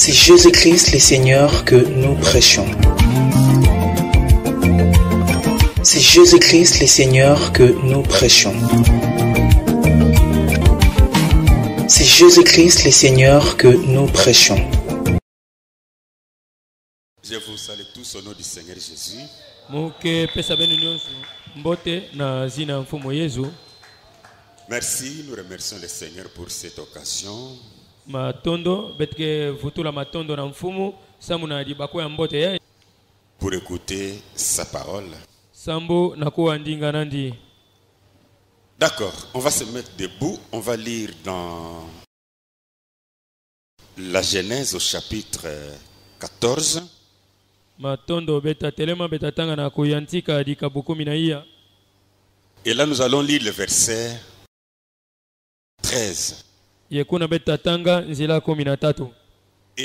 C'est Jésus-Christ le Seigneur que nous prêchons. C'est Jésus-Christ le Seigneur que nous prêchons. C'est Jésus-Christ le Seigneur que nous prêchons. Je vous salue tous au nom du Seigneur Jésus. Merci, nous remercions le Seigneur pour cette occasion. Pour écouter sa parole. D'accord, on va se mettre debout, on va lire dans la Genèse au chapitre 14. Et là nous allons lire le verset 13. Et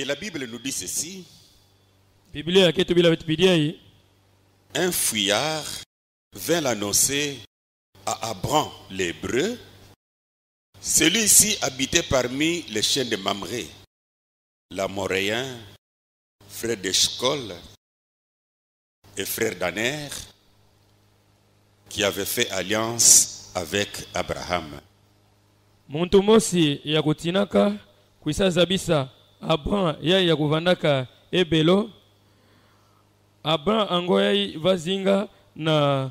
la Bible nous dit ceci. Un fuyard vint l'annoncer à Abram l'Hébreu. Celui-ci habitait parmi les chaînes de Mamré, l'Amoréen, frère d'Eshcol et frère d'Aner, qui avait fait alliance avec Abraham. Muntu mosi ya kutinaka kuisazabisa Abraham ya kuvandaka ebelo Abraham angoya vazinga na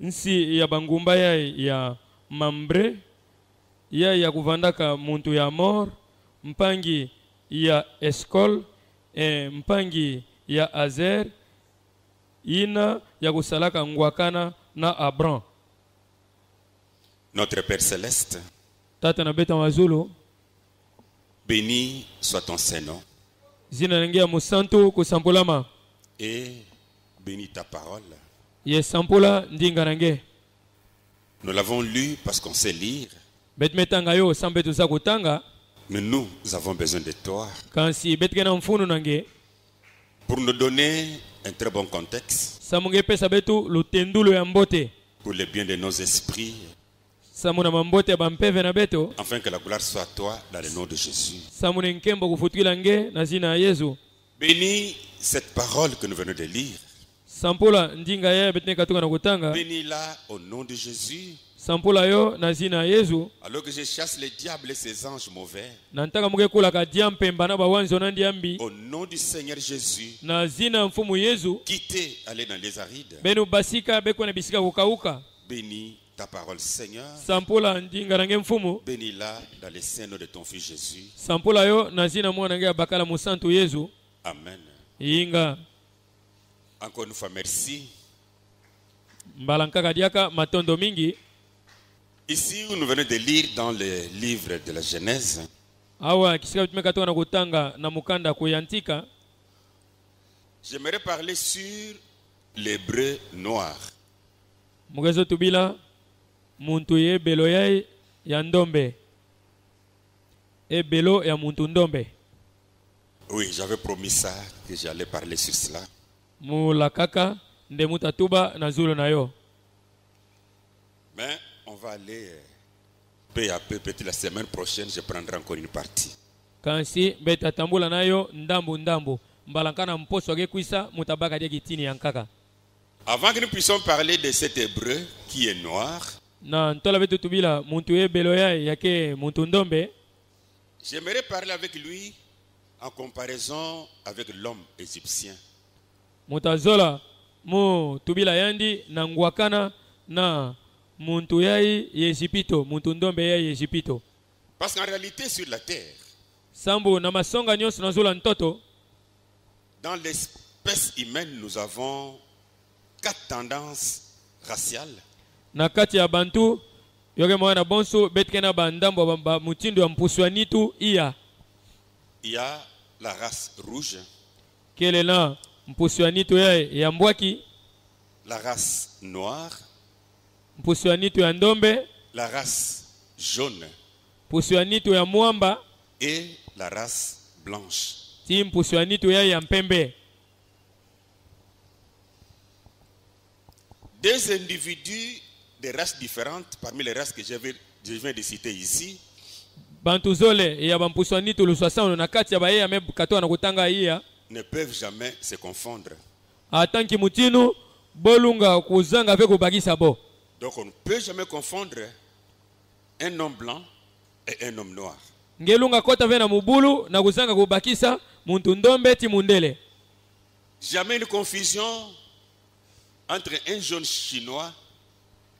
nsi ya bangumba ya Mambre ya kuvandaka muntu ya Mor mpangi ya Eskol mpangi ya Azer ina ya kusalaka ngwakana na Abraham. Notre Père Céleste, Tata na beta wazulu, béni soit ton Saint-Nom. Zina nengia musantu kusampulama. Et bénis ta parole. Ye sampula ndinga nange. Nous l'avons lu parce qu'on sait lire. Betmetanga yo sambetu za kutanga. Mais nous avons besoin de toi. Kansi betkena mfunu nange. Pour nous donner un très bon contexte. Samunge pesa betu lutendulo ya mbote. Pour le bien de nos esprits. Samuna mambote bampeve na beto. Afin que la gloire soit à toi dans le nom de Jésus. Samune nkembo kufutwila nge na zina Yesu. Bénis cette parole que nous venons de lire. Sampula ndinga ya betne katuka na kutanga. Bénis-la au nom de Jésus. Sampula yo na zina Yesu. Alors que je chasse les diables et ses anges mauvais. Nantaka muge kula ka diampe mbana ba wanzo nandi ambi. Au nom du Seigneur Jésus. Na zina mfumu Yesu. Quittez, allez dans les arides. Benu basika beko na bisika kukauka. Bénis ta parole, Seigneur. Sampula ndinga nange mfumu. Bénis-la dans les saints noms de ton Fils Jésus. Sampula yo na zina mwana nge bakala musantu Yesu. Amen. Inga. Encore une fois, merci. Mbalankaka diaka matondo mingi. Ici, nous venons de lire dans le livre de la Genèse. Awa kisika tumeka toka na kutanga na mukanda kuyantika. J'aimerais parler sur l'hébreu noir. Mugezo tubila muntu ye belo ya ndombe. E belo ya muntu ndombe. Oui, j'avais promis ça, que j'allais parler sur cela. Mulakaka nde mutatuba na zulu na yo. Mais on va aller peu à peu, peut-être la semaine prochaine, je prendrai encore une partie. Kansi beta tambula nayo ndambu. Mbalankana mposo ge kuisa mutabaka dia kitini yankaka. Avant que nous puissions parler de cet hébreu qui est noir, na ntola betu tubila muntu ye belo yake muntu ndombe. J'aimerais parler avec lui en comparaison avec l'homme égyptien. Mutazola mu tubila yandi na ngwakana na muntu yai Yejipito, muntu ndombe yai Yejipito. Parce qu'en réalité sur la terre, sambu na masonga nyonso nazola ntoto, dans l'espèce humaine, nous avons 4 tendances raciales. Na kati ya bantu yoke mwana bonso betkena bandambo ba mutindo ya mpuswanitu iya. Il y a la race rouge. Kele na mpuswanitu ya mbwaki. La race noire. Mpuswanitu ya ndombe. La race jaune. Mpuswanitu ya mwamba. Et la race blanche. Ti mpuswanitu ya mpembe. Deux individus de races différentes, parmi les races que je viens de citer ici, bantu zole ya bampuswani tu luswasano na kati ya baye ya mebukatoa na kutanga iya ne peuvent jamais se confondre. atanki mutinu bolunga kuzanga ve kubagisa bo. Donc on ne peut jamais confondre un homme blanc et un homme noir. Ngelunga kota ve na mubulu na kuzanga kubakisa muntu ndombe ti mundele. Jamais une confusion entre un jaune chinois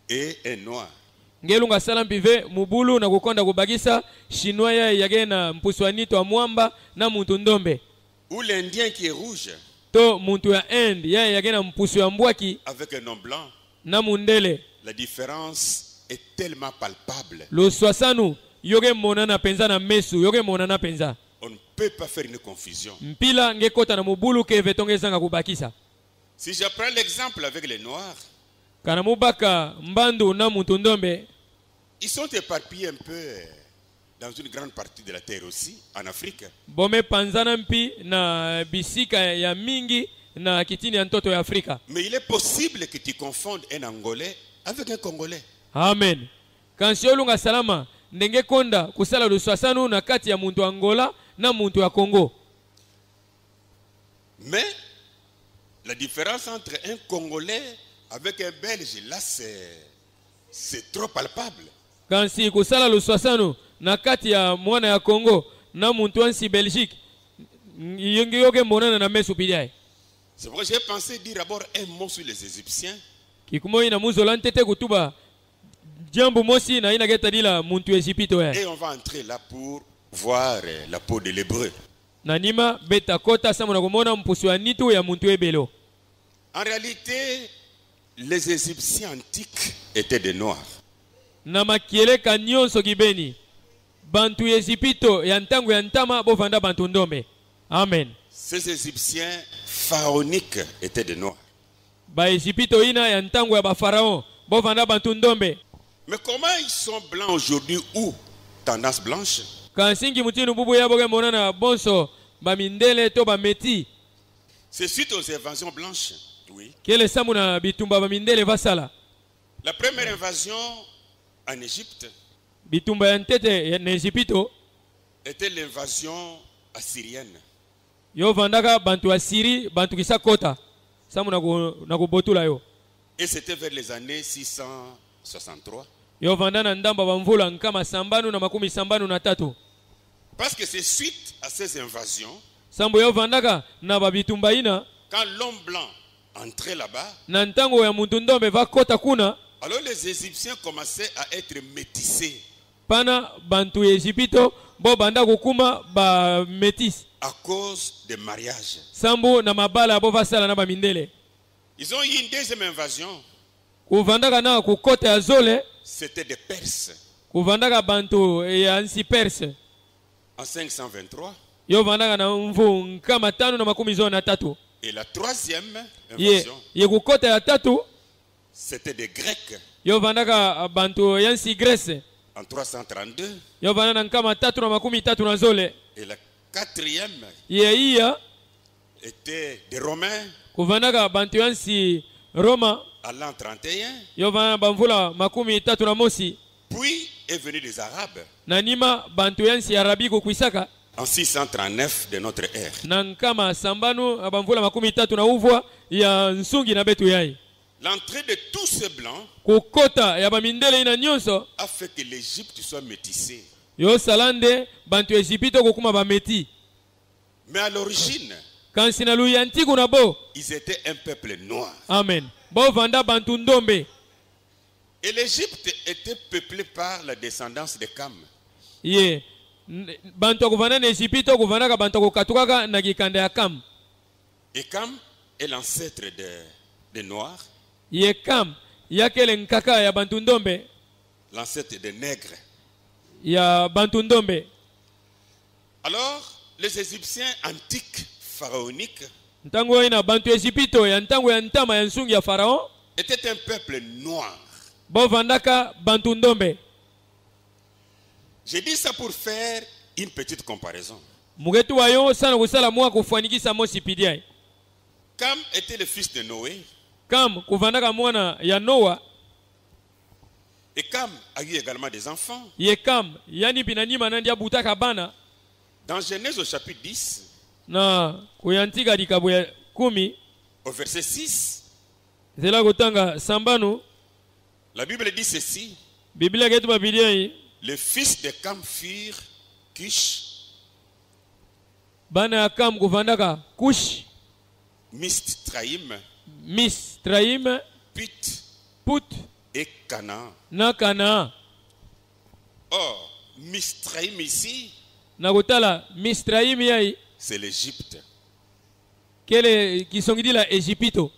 et un noir. Ngelunga salam pive mubulu na kukonda kubagisa chinois ya yage na mpuswani to mwamba na muntu ndombe. Ou l'Indien qui est rouge To muntu ya end ya yage na mpusu ya mbwaki avec un homme blanc. na mundele. La différence est tellement palpable. Lo swasanu yoge monana penza na mesu yoge monana penza. On ne peut pas faire une confusion. Mpila nge kota na mubulu ke vetonge zanga kubakisa. Si je prends l'exemple avec les noirs, Kana mubaka mbandu na muntu ndombe ils sont éparpillés un peu dans une grande partie de la terre aussi, en Afrique. bome panzana mpi na bisika ya mingi na kitini ya ntoto ya Afrika. Mais il est possible que tu confondes un Angolais avec un Congolais. Amen. Kansi olunga salama ndenge konda kusala luswasanu na kati ya muntu Angola na muntu ya Congo. Mais la différence entre un Congolais avec un Belge, là c'est trop palpable. Kansi kusala luswasanu na kati ya mwana ya Congo na muntu ansi Belgique yenge yoge monana na mesu pidiae. C'est pourquoi j'ai pensé dire d'abord un mot sur les Égyptiens. Kikumo ina muzola ntete kutuba jambo mosi na ina geta dila muntu Egypto ya. Et on va entrer là pour voir la peau de l'hébreu. Na nima beta kota samu na kumona mpusu ya nitu ya muntu ebelo. En réalité, les Égyptiens antiques étaient des noirs. Na makiele kanyonso gibeni bantu Egypto ya ntango ya ntama bovanda bantu ndombe. Amen. Ces Égyptiens pharaoniques étaient des noirs. Ba Egypto ina ya ntango ya ba pharaon bovanda bantu ndombe. Mais comment ils sont blancs aujourd'hui ou tendance blanche? Kansingi mutinu bubu ya boge monana bonso ba mindele to ba meti. C'est suite aux invasions blanches. Oui. Kele samu na bitumba ba mindele vasala. La première invasion en Égypte Bitumba ya ntete ya na Egypto était l'invasion assyrienne. yo vandaka bantu asiri bantu kisakota samu na kubotula yo. Et c'était vers les années 663. Yo vandana ndamba bamvula nkama sambanu na makumi sambanu na tatu. Parce que c'est suite à ces invasions, Sambo yo vandaka na babitumba ina quand l'homme blanc entrait là-bas, na ntango ya muntu ndombe vakota kuna alors les Égyptiens commençaient à être métissés pana bantu Egypto bo banda kukuma ba metis à cause des mariages. sambu na mabala bo vasala na ba mindele. Ils ont eu une deuxième invasion. Kuvandaka na kukota ya zole C'était des Perses kuvandaka bantu ya nsi Perse. en 523. Yo vandaka na mvu nkama tano na makumi zona na tatu. Et la troisième Ye invasion, kukota ya tatu c'était des Grecs yo vandaka bantu ya nsi Grèce. en 332. Yo vandana nkama tatu na makumi tatu na zole. Et la quatrième Ye iya était des Romains kuvandaka bantu ya nsi Roma. à l'an 31. Yo vandana bamvula makumi tatu na mosi. Puis est venu des Arabes Na nima bantu ya nsi Arabi kukwisaka en 639 de notre ère. na nkama sambanu abamvula makumi tatu na uvwa ya nsungi na betu yai. L'entrée de tous ces blancs Kukota ya bamindele ina nyonso a fait que l'Égypte soit métissée. yo salande bantu Egypto kukuma bameti. Mais à l'origine, Kansi na luya ntiku na bo. ils étaient un peuple noir. Amen. Bo vanda bantu ndombe. Et l'Égypte était peuplée par la descendance de Cam. Ye bantu kuvanda na Egypto kuvanda ka bantu kukatukaka na gikanda ya Kam. Et Cam est l'ancêtre des Noirs, Ye Kam yakele nkaka ya bantu ndombe l'ancêtre des nègres. ya bantu ndombe. Alors, les Égyptiens antiques pharaoniques Ntango ina bantu Egypto ya ntango ya ntama ya nsungi ya Pharaon étaient un peuple noir. bo vandaka bantu ndombe. J'ai dit ça pour faire une petite comparaison. Mugetu wayo sana kusala mwa kufanikisa mosi pidiai. Cam était le fils de Noé. Kam kuvandaka mwana ya Noa Et Cam a eu également des enfants. ye Kam yani pinanyima nandi abutaka bana Dans Genèse au chapitre 10, na kuyantika likabo ya 10 au verset 6, nzela kotanga sambanu la Bible dit ceci. Biblia ketu Biblia hii Les fils de Cam furent Cush, bana ya Kam kuvandaka Kush, Mistraïm, Misraim, Put Put et Canaan. na Kanaa. Or, Mistraïm ici, Na kutala Misraim yai c'est l'Égypte. kele kisongidi la Egypto.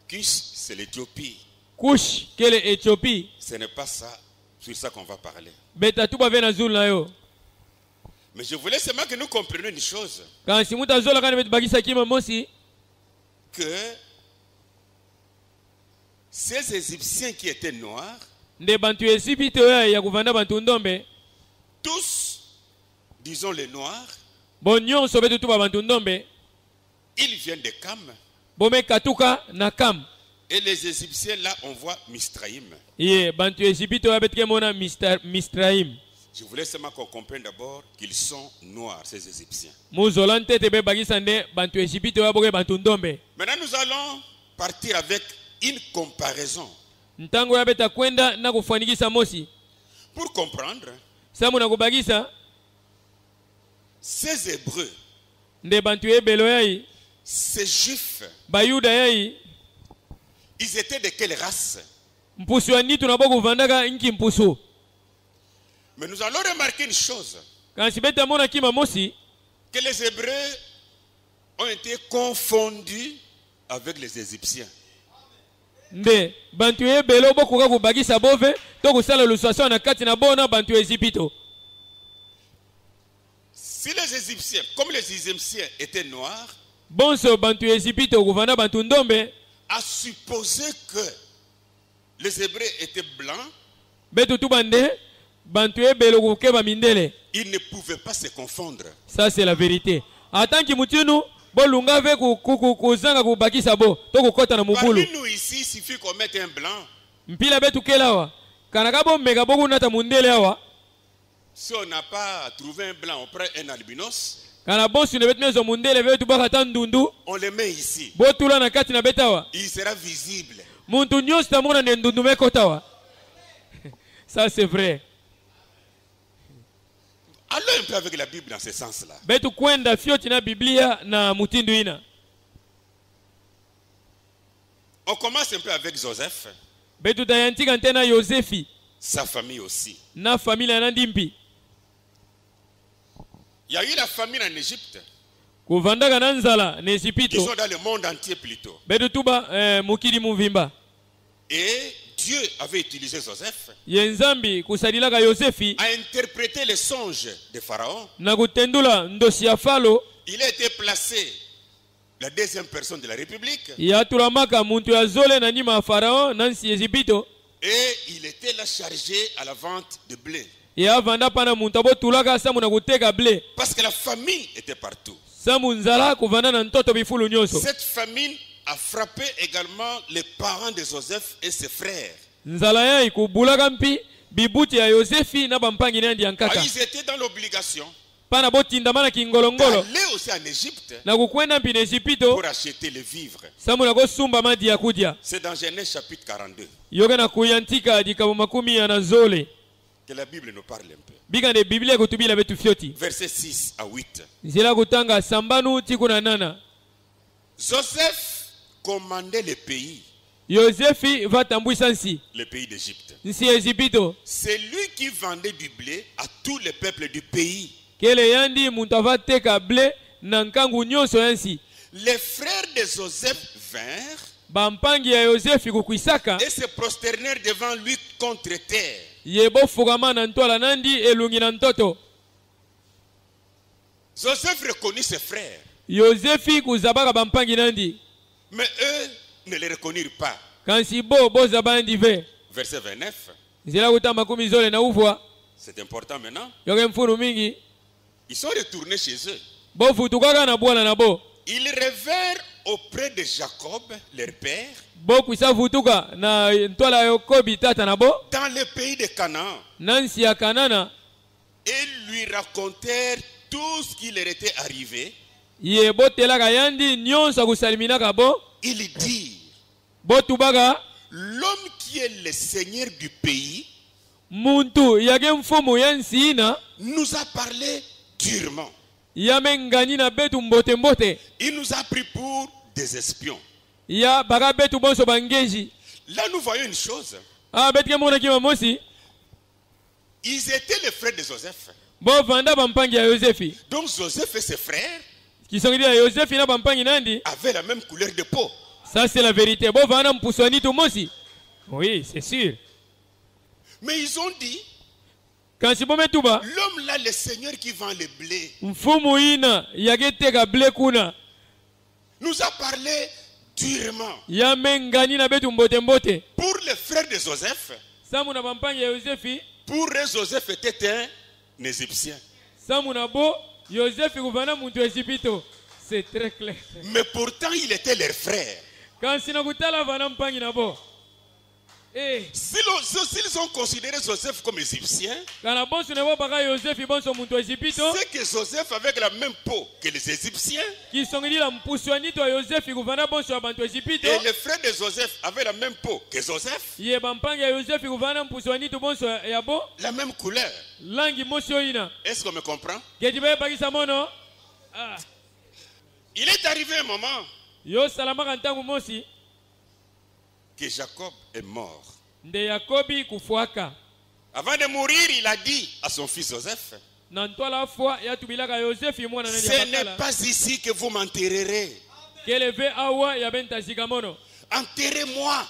Cush, c'est l'Éthiopie. Kush kele Ethiopie. Ce n'est pas ça, sur ça qu'on va parler. Beta tuba vena zul na yo. Mais je voulais seulement que nous comprenions une chose. Quand si muta zola kana betu bagisa kima mosi Que ces Égyptiens qui étaient noirs, nde bantu Egypto ya kuvanda bantu ndombe tous, disons les noirs, bonyon so betu tuba bantu ndombe ils viennent de Cam. bome katuka na Kam. Et les Égyptiens, là, on voit Mistraïm. Ye bantu Egypto ya betu kemona Misraim. Je voulais seulement qu'on comprenne d'abord qu'ils sont noirs, ces Égyptiens. Muzolante te be bagisa nde bantu Egypto ya boke bantu ndombe. Maintenant, nous allons partir avec une comparaison. Ntango ya beta kwenda na kufanikisa mosi. Pour comprendre, Samu na kubagisa ces Hébreux, nde bantu ebelo yai ces Juifs, bayuda yai ils étaient de quelle race? mpusu ya nitu na boku vandaka nki mpusu. Mais nous allons remarquer une chose, Kansi beta mona kima mosi que les Hébreux ont été confondus avec les Égyptiens. nde bantu ebelo boku ka kubagisa bove to kusala luswaso na kati na bona bantu Egypto. Si les Égyptiens, comme les Égyptiens étaient noirs, Bonso bantu Egypto kuvanda bantu ndombe à supposer que les Hébreux étaient blancs, betu tubande bantu ebelo kukeba mindele. ils ne pouvaient pas se confondre. Ça c'est la vérité. Atanki mutinu bolunga ve kuzanga kubakisa bo to kukota na mubulu. Parmi nous ici, il suffit qu'on mette un blanc. Mpila betu kelawa kanaka bo mega boku nata mundele awa. Si on n'a pas trouvé un blanc, on prend un albinos, Kana bonsu ne betu mezo mundele betu baka tandundu on le met ici. botula na kati na betawa. Il sera visible. Muntu nyos tamona ne ndundu mekotawa. Ça c'est vrai. Allons un peu avec la Bible dans ce sens-là. Betu kwenda fioti na Biblia na mutindu ina. On commence un peu avec Joseph, Betu tayantika ntena Yosefi sa famille aussi. na familia na ndimpi. Il y a eu la famine en Égypte, Kuvandaka na nzala na Egypto. disons dans le monde entier plutôt. Betu tuba mukili muvimba. Et Dieu avait utilisé Joseph Yenzambi kusadilaka Yosefi à interpréter les songes de Pharaon. na kutendula ndosi ya falo Il a été placé la deuxième personne de la République ya tulamaka muntu ya zole na nima ya Farao nansi Egypto et il était là chargé à la vente de blé. ya vanda pana muntu abotulaka samu na kuteka blé Parce que la famine était partout. samu nzala kuvanda na ntoto bifulu nyonso. Cette famine a frappé également les parents de Joseph et ses frères. Nzala yai kubulaka mpi bibuti ya Yosefi na bampangi nandi yankaka. Ils étaient dans l'obligation Pana botindamana kingolongolo d'aller aussi en Égypte na kukwenda mpi na Egypto pour acheter les vivres. samu na kosumba madi ya kudya. C'est dans Genèse chapitre 42 Yoke na kuyantika dikabo makumi ya na zole. que la Bible nous parle un peu. Bika de Biblia kutubila betu fioti. Versets 6 à 8. Nzela kutanga sambanu tiku na nana. Joseph commandait le pays, Yosefi va tambwisa nsi. le pays d'Égypte. Nsi ya Egypto. C'est lui qui vendait du blé à tous les peuples du pays. Kele yandi muntu ava teka blé na nkangu nyonso ya nsi. Les frères de Joseph vinrent Bampangi ya Yosefi kukwisaka. et se prosternèrent devant lui contre terre. Yebo fugama na ntwala nandi elungi na ntoto. Joseph reconnut ses frères, Yosefi kuzabaka bampangi nandi. mais eux ne les reconnurent pas. Kansi bo boza bandi ve. Verset 29. Nzela kutamba kumi zole na uvwa. C'est important maintenant. Yoke mfunu mingi. Ils sont retournés chez eux. Bo futukaka na bwana na bo. Ils revinrent auprès de Jacob, leur père, bokwisa vutuka na ntwala Yakobi tata na bo dans le pays de Canaan, nansi ya Kanana et lui racontèrent tout ce qui leur était arrivé. ye botelaka yandi nyonso akusaliminaka bo Ils dirent, botubaga l'homme qui est le seigneur du pays muntu yake mfumu ya nsina nous a parlé durement. ya mengani na betu mbote mbote Il nous a pris pour des espions. ya baka betu bonso bangeji. Là, nous voyons une chose. Betike mona kima mosi Ils étaient les frères de Joseph. bo vanda bampangi ya Yosefi Donc Joseph et ses frères kisongeli ya Yosefi na bampangi nandi avaient la même couleur de peau. ça c'est la vérité bo vanda mpuswani tu mosi oui c'est sûr Mais ils ont dit, kansi bometuba l'homme là, le Seigneur qui vend le blé, mfumu ina yake teka ble kuna nous a parlé durement. ya mengani na betu mbote mbote Pour les frères de Joseph, samu na bampangi ya Yosefi pour eux, Joseph était un Égyptien. samu na bo Yosefi kuvana muntu Egipito c'est très clair Mais pourtant, il était leur frère. kansi na kutala vana mpangi na bo S'ils ont considéré Joseph comme Égyptien, kana bonso ne bo baka Yosefi bonso muntu Egipito c'est que Joseph avait la même peau que les Égyptiens. kisongeli la mpuswani to Yosefi kuvana bonso ya bantu Egipito Et les frères de Joseph avaient la même peau que Joseph. ye bampangi ya Yosefi kuvana mpuswani to bonso ya bo La même couleur. langi mosi oyina Est-ce qu'on me comprend? keti bayebakisa mono Il est arrivé un moment yo salamaka ntango mosi que Jacob est mort. nde Yakobi kufuaka Avant de mourir, il a dit à son fils Joseph, na ntwala fwa yatubilaka Yosefi mwana nani ce ya n'est bakala pas ici que vous m'enterrerez. keleve awa ya bentazika mono Enterrez-moi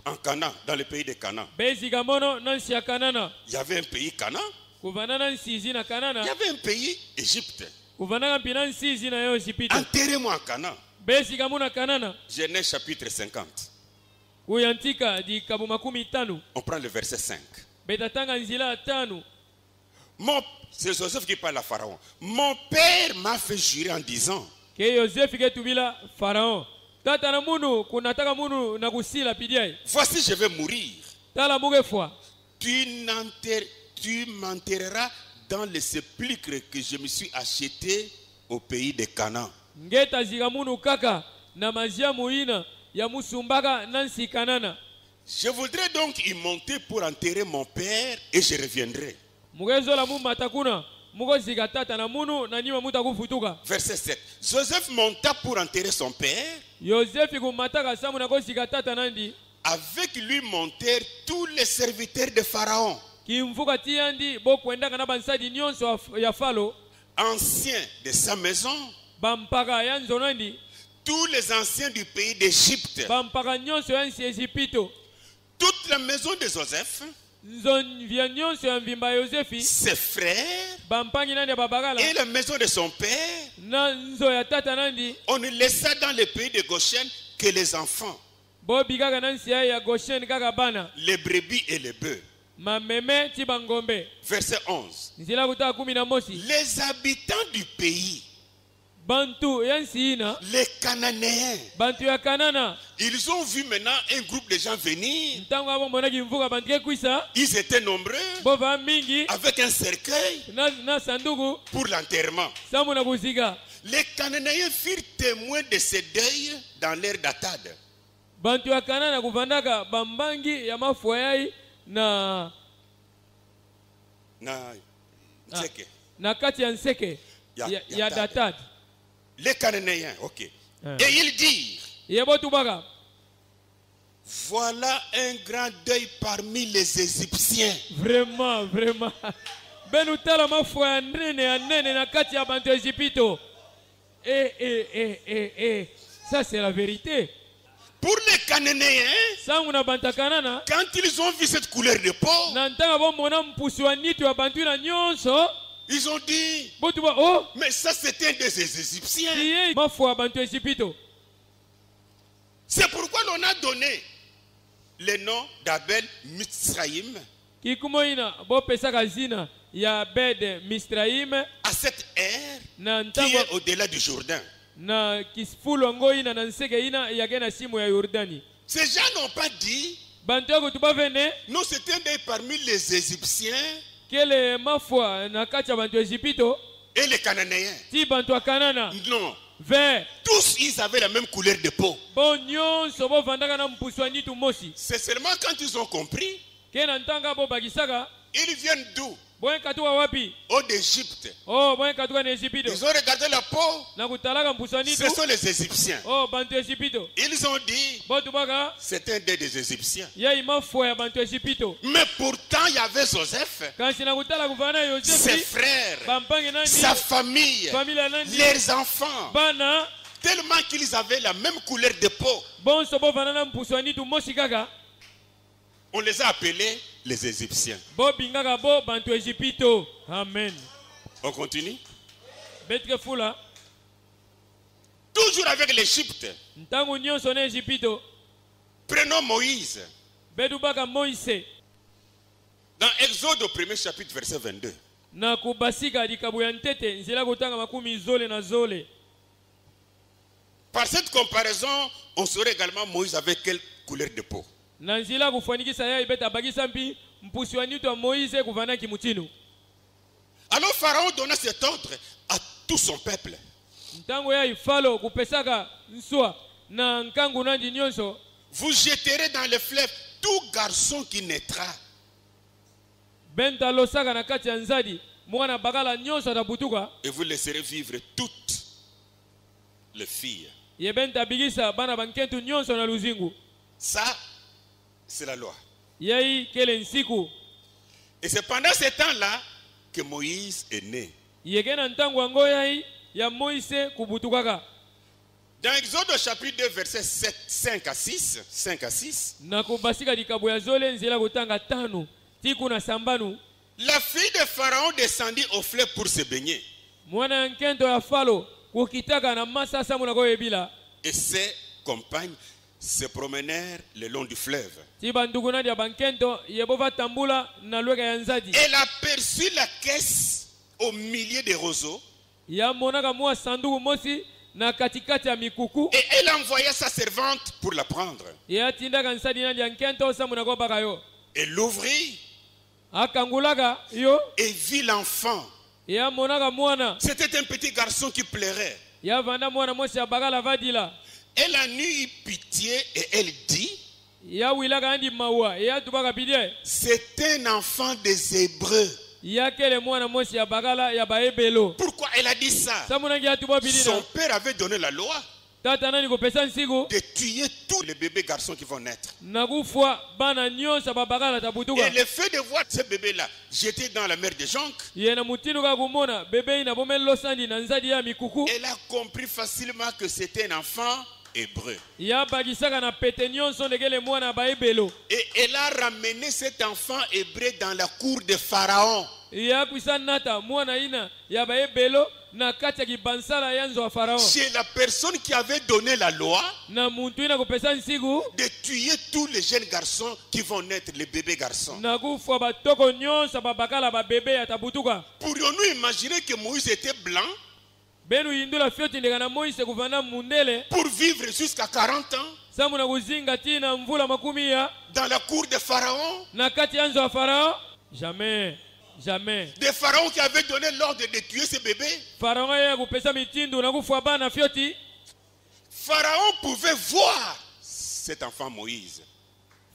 en Canaan, dans le pays de Canaan. bezika mono nansi ya Kanana Il y avait un pays Canaan, kuvana na nsizi na il y Kanana avait un pays Égypte. kuvanaka mpina nsizi na yo Egipito Enterrez-moi en Canaan. bezika mo na Kanana Genèse chapitre 50. kuyantika dikabu 50 On prend le verset 5. betatanga nzila ya 5 C'est Joseph qui parle à Pharaon. Mon père m'a fait jurer en disant, ke Yosefi ketubila Farao tata na munu kunataka munu na kusila pidiai voici je vais mourir. tala muge fwa Tu m'enterreras dans le sépulcre que je me suis acheté au pays de Canaan. ngeta zika munu kaka na mazia muina ya musumbaka nansi Kanana Je voudrais donc y monter pour enterrer mon père et je reviendrai. mugezola mu matakuna mugo zika tata na munu na nima muta kufutuka Verset 7. Joseph monta pour enterrer son père. Yosefi kumataka samu na ko zika tata nandi Avec lui montèrent tous les serviteurs de Pharaon, kimvuka tiandi bokwendaka na bansadi nyonso ya Falo anciens de sa maison, bampaka ya nzonandi tous les anciens du pays d'Égypte, bampaka nyonso ya nsi Egipito toute la maison de Joseph, nzonvia nyonso ya mvimba ya Yosefi ses frères bampangi nandi ya babakala et la maison de son père. na nzo ya tata nandi On ne laissa dans le pays de Goshen que les enfants, bobikaka na nsi ya Goshen kaka bana les brebis et les bœufs. mameme ti bangombe Verset 11. nzila kutaka 11 Les habitants du pays, bantu ya nsi ina les Cananéens, bantu ya Kanana ils ont vu maintenant un groupe de gens venir. ntango abo monaki mvuka bantu kekwisa Ils étaient nombreux bova mingi avec un cercueil na sanduku pour l'enterrement. samu na kuzika Les Cananéens firent témoin de ce deuil dans l'air d'Atad. bantu ya Kanana kuvandaka bambangi ya mafua yai na na kati ya nseke ya Datad. Les Cananéens, ok. Et ils dirent, yebo tubaka voilà un grand deuil parmi les Égyptiens. vraiment benu tala mafua ya nene na kati ya bantu ya Egipito ça c'est la vérité. Pour les Cananéens, sangu na banta Kanana quand ils ont vu cette couleur de peau, na ntanga bomona mpusi wa nitu ya bantu na nyonso ils ont dit, botuba oh mais ça c'était des Égyptiens. iye mafua ya bantu ya Egipito. C'est pourquoi l'on a donné le nom d'Abel Mitzraïm kikumoina bopesaka zina ya Abed Misraim à cette ère na qui ntango est au-delà du Jourdain. na kisfulu ango ina na nseke ina yake na simu ya Yordani. Ces gens n'ont pas dit, Bantu yako tubavene non, c'était parmi les Égyptiens kele mafwa na kacha bantu Egypito et les Cananéens. ti bantu wa Kanana. Non. Ve Tous, ils avaient la même couleur de peau. bon nyonso bo vandaka na mpuswani tu mosi. C'est seulement quand ils ont compris, Kena ntanga bo bakisaka ils viennent d'où? boye katuka wapi? Oh, d'Égypte. Oh boye katuka na Egypito. Ils ont regardé la peau. Na kutalaka mpuswani tu. Ce sont les Égyptiens. Oh bantu Egypito. Ils ont dit, Bo tubaka c'est un des Égyptiens. ya imafwa ya bantu Egypito. Mais pourtant, il y avait Joseph, Kansi na kutala kuvana ses Yosefi frères, bampange nandi sa famille, familia nandi leurs enfants, bana tellement qu'ils avaient la même couleur de peau. bonso bo vanana mpuswani tu mosi kaka On les a appelés les Égyptiens. bo bingaka bo bantu Egypito. Amen. On continue. Betre fula Toujours avec l'Égypte. ntango nyonso na Egypito Prenons Moïse. betu baka Moise Dans Exode au premier chapitre, verset 22. na kubasika likabu ya ntete nzela kutanga makumi zole na zole. Par cette comparaison, on saurait également Moïse avec quelle couleur de peau. Na nzela kufanikisa ya ibeta bagisa mpi mpuswani tu wa Moise kuvana kimutinu. Alors Pharaon donna cet ordre à tout son peuple. Ntango ya ifalo kupesaka nswa na nkangu nandi nyonso Vous jeterez dans le fleuve tout garçon qui naîtra. benta losaka na kati ya nzadi mwana bakala nyonso atabutuka Et vous laisserez vivre toutes les filles. ye benta bigisa bana bankentu nyonso na luzingu. Ça, c'est la loi. Yai kele nsiku Et c'est pendant ce temps-là que Moïse est né. yeke na ntango yango yai ya Moise kubutukaka. Dans Exode au chapitre 2, versets 7, 5 à 6, Na kubasika likabu ya zole nzela kutanga tanu tiku na sambanu la fille de Pharaon descendit au fleuve pour se baigner. mwana ya nkento ya falo kukitaka na masasa muna koyebila Et ses compagnes se promenèrent le long du fleuve. ti banduku nadi ya bankento yebova tambula na lweka ya nzadi. Elle aperçut la caisse au milieu des roseaux Ya monaka mwa sanduku mosi na katikati ya mikuku et elle envoya sa servante pour la prendre. ya tindaka nsadi nadi ya nkento samuna kobaka yo. Elle l'ouvrit Akangulaka yo et vit l'enfant. ya monaka mwana C'était un petit garçon qui pleurait. ya vanda mwana mosi ya bakala vadila Elle en eut pitié et elle dit, ya wilaka andi mawa ya tubaka pidie c'est un enfant des Hébreux. ya kele mwana mosi ya bakala ya baebelo. Pourquoi elle a dit ça? Samunaki ya tuba pidina Son père avait donné la loi tata nani kopesa nsiku de tuer tous les bébés garçons qui vont naître. nakufwa bana nyonso ba bakala tabutuka. Et le fait de voir ce bébé-là jeté dans la mer de jonque, Ye na mutinu ka kumona bebe ina bomelo losandi na nzadi ya mikuku elle a compris facilement que c'était un enfant hébreu. ya bakisaka na pete nyonso ndekele mwana baebelo. Et elle a ramené cet enfant hébreu dans la cour de Pharaon. Ya kwisa nata mwana ina ya baebelo na kati ya kibansala ya nzo wa Farao. Chez la personne qui avait donné la loi Na muntu ina kopesa nsiku de tuer tous les jeunes garçons qui vont naître, les bébés garçons. na kufwa batoko nyonso babakala babebe ya tabutuka. Pourrions-nous imaginer que Moïse était blanc Benu yindula fyoti ndeka na Moise kuvana mundele pour vivre jusqu'à 40 ans samu na kuzinga tina mvula makumi ya dans la cour de Pharaon? na kati ya nzo wa Farao? Jamais, jamais. De Pharaon qui avait donné l'ordre de tuer ces bébés. Farao ya kupesa mitindu na kufwa bana fyoti. Pharaon pouvait voir cet enfant Moïse.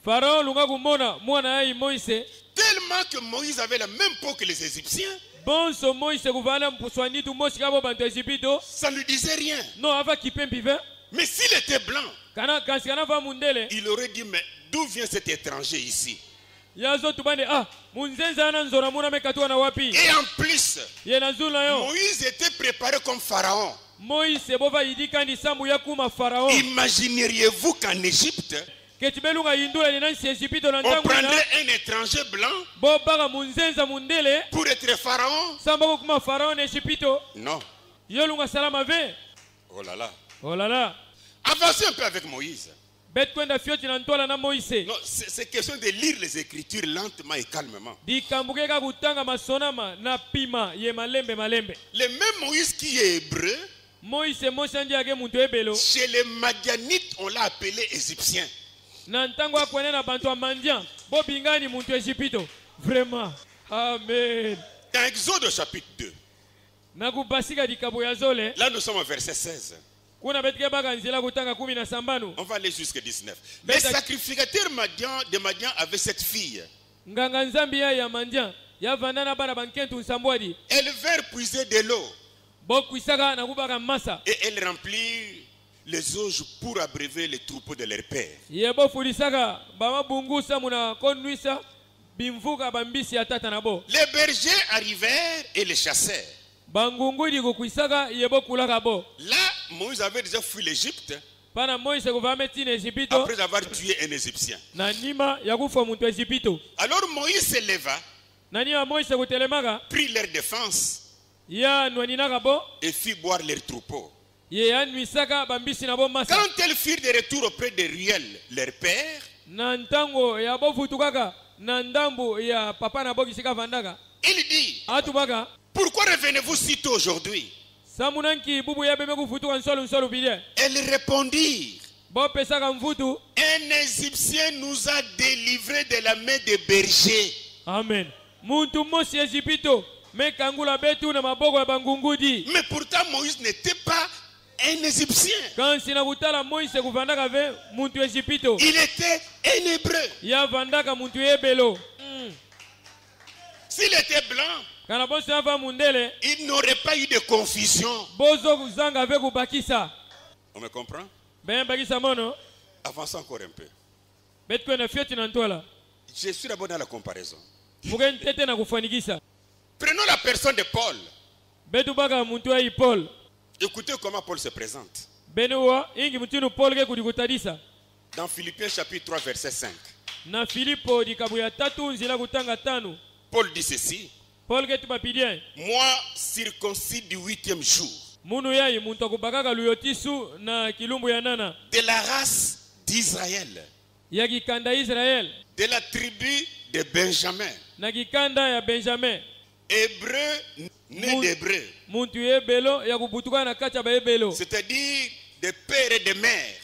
Farao lunga kumona mwana ya Moise. Tellement que Moïse avait la même peau que les Égyptiens, Bonso Moise kuvana mpuswani tu mosi kabo bantu Egypito. ça ne lui disait rien. No ava kipempi ve. Mais s'il était blanc, Kana kansi kana va mundele. il aurait dit, mais d'où vient cet étranger ici? Yazo tubande munzenza na nzora muna mekatu na wapi. Et en plus, Ye na zula yo. Moïse était préparé comme Pharaon. Moise bova yidika ndi sambu ya kuma Farao. Imagineriez-vous qu'en Égypte, Ketibelunga yindula ni nansi Egypito na on ntangu na. prendrait un étranger blanc Bo baga munzenza mundele. pour être Pharaon? Samba kuma Farao na Egypito. Non. Yolunga salama ve. Oh là là. Oh là là. Avancez un peu avec Moïse. Bet kwenda fyoti na ntola na Moise. Non, c'est question de lire les Écritures lentement et calmement. Dikambuke kutanga masonama na pima ye malembe malembe. Le même Moïse qui est hébreu Chez les Madianites, on l'a appelé Égyptien. Vraiment. Amen. Dans Exode chapitre 2. Là, nous sommes au verset 16. On va aller jusqu'à 19. Les sacrificateurs de Madian avaient cette fille. Elles vinrent puiser de l'eau. Et elles remplirent les eaux pour abreuver les troupeaux de leur père. Les bergers arrivèrent et les chassèrent. Là, Moïse avait déjà fui l'Égypte après avoir tué un Égyptien. Alors Moïse se leva, prit leur défense et fit boire leurs troupeaux. Quand elles firent de retour auprès de Ruel, leur père, il dit, pourquoi revenez-vous si tôt aujourd'hui? Elles répondirent, un Égyptien nous a délivrés de la main des bergers. Amen. Mais pourtant Moïse n'était pas un Égyptien. Il était un Hébreu. S'il était blanc, il n'aurait pas eu de confusion. On me comprend? Avançons encore un peu. Je suis d'abord dans la comparaison. Prenons la personne de Paul. Écoutez comment Paul se présente. Dans Philippiens chapitre 3 verset 5. Paul dit ceci. Moi circoncis du 8e jour, de la race d'Israël, de la tribu de Benjamin, hébreu né d'hébreu, c'est-à-dire de père et de mère.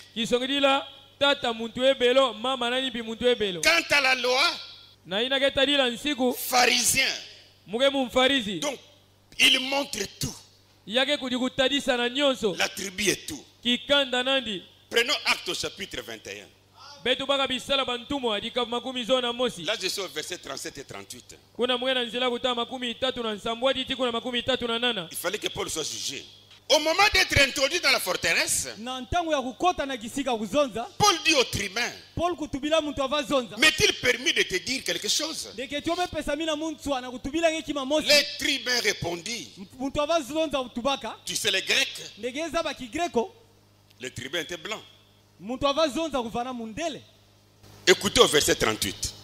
Quant à la loi, pharisien. Donc, il montre tout. La tribu est tout. Prenons Actes au chapitre 21. Là, je suis au verset 37 et 38. Il fallait que Paul soit jugé. Au moment d'être introduit dans la forteresse, Paul dit au tribun, m'est-il permis de te dire quelque chose? Les tribuns répondit, tu sais les Grecs? Les tribuns étaient blancs. Écoutez au verset 38.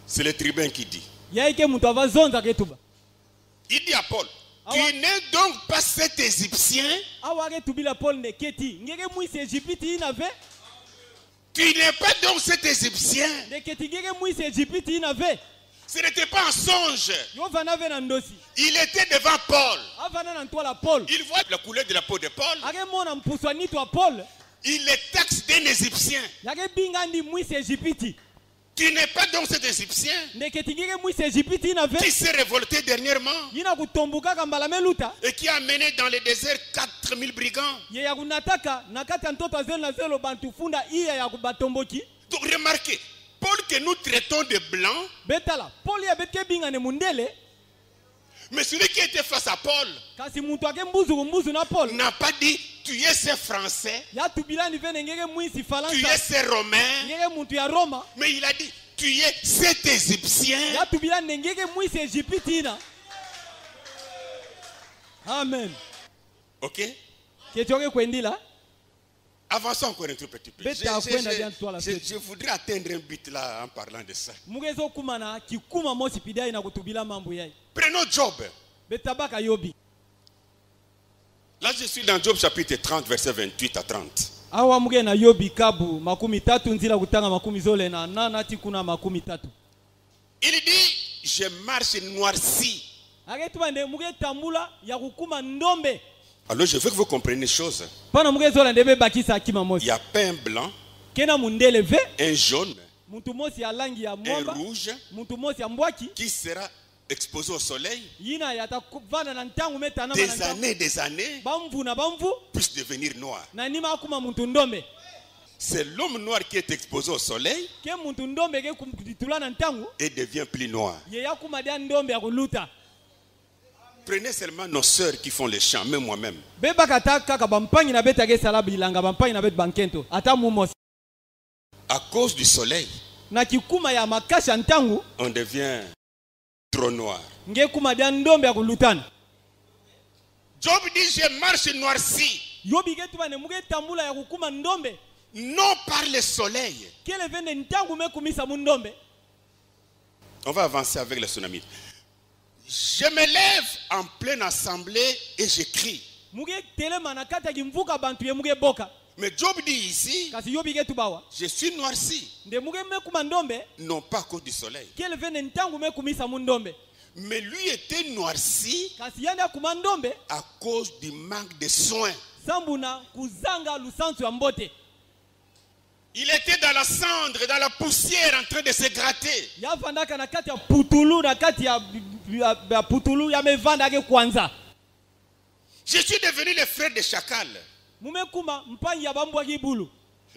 C'est le tribun qui dit. Il dit à Paul, tu n'es donc pas cet Égyptien? Tu n'es pas donc cet Égyptien? Ce n'était pas un songe. Il était devant Paul. Il voit la couleur de la peau de Paul. Il les taxe d'un Égyptien. Tu n'es pas donc cet Égyptien qui s'est révolté dernièrement et qui a mené dans le désert 4000 brigands. Donc remarquez, Paul que nous traitons de blanc, mais celui qui était face à Paul n'a pas dit tu es ce Français, tu es ce Romain, mais il a dit tu es cet Égyptien. Amen. Ok? Avançons encore un tout petit peu. Je voudrais atteindre un but là en parlant de ça. Prenons Job. Là, je suis dans Job chapitre 30, verset 28 à 30. Il dit, je marche noirci Alors je veux que vous compreniez une chose. Il y a pain blanc, un jaune, un rouge qui sera exposé au soleil des années puisse devenir noir. C'est l'homme noir qui est exposé au soleil et devient plus noir. Prenez seulement nos sœurs qui font les chants, même moi-même. À cause du soleil, on devient trop noir. Job dit, je marche noirci. Non par le soleil. On va avancer avec le tsunami. Je me lève en pleine assemblée et j'écris. Mais Job dit ici, je suis noirci. Non pas à cause du soleil. Mais lui était noirci à cause du manque de soins. Il était dans la cendre, dans la poussière, en train de se gratter. Je suis devenu le frère de chacal,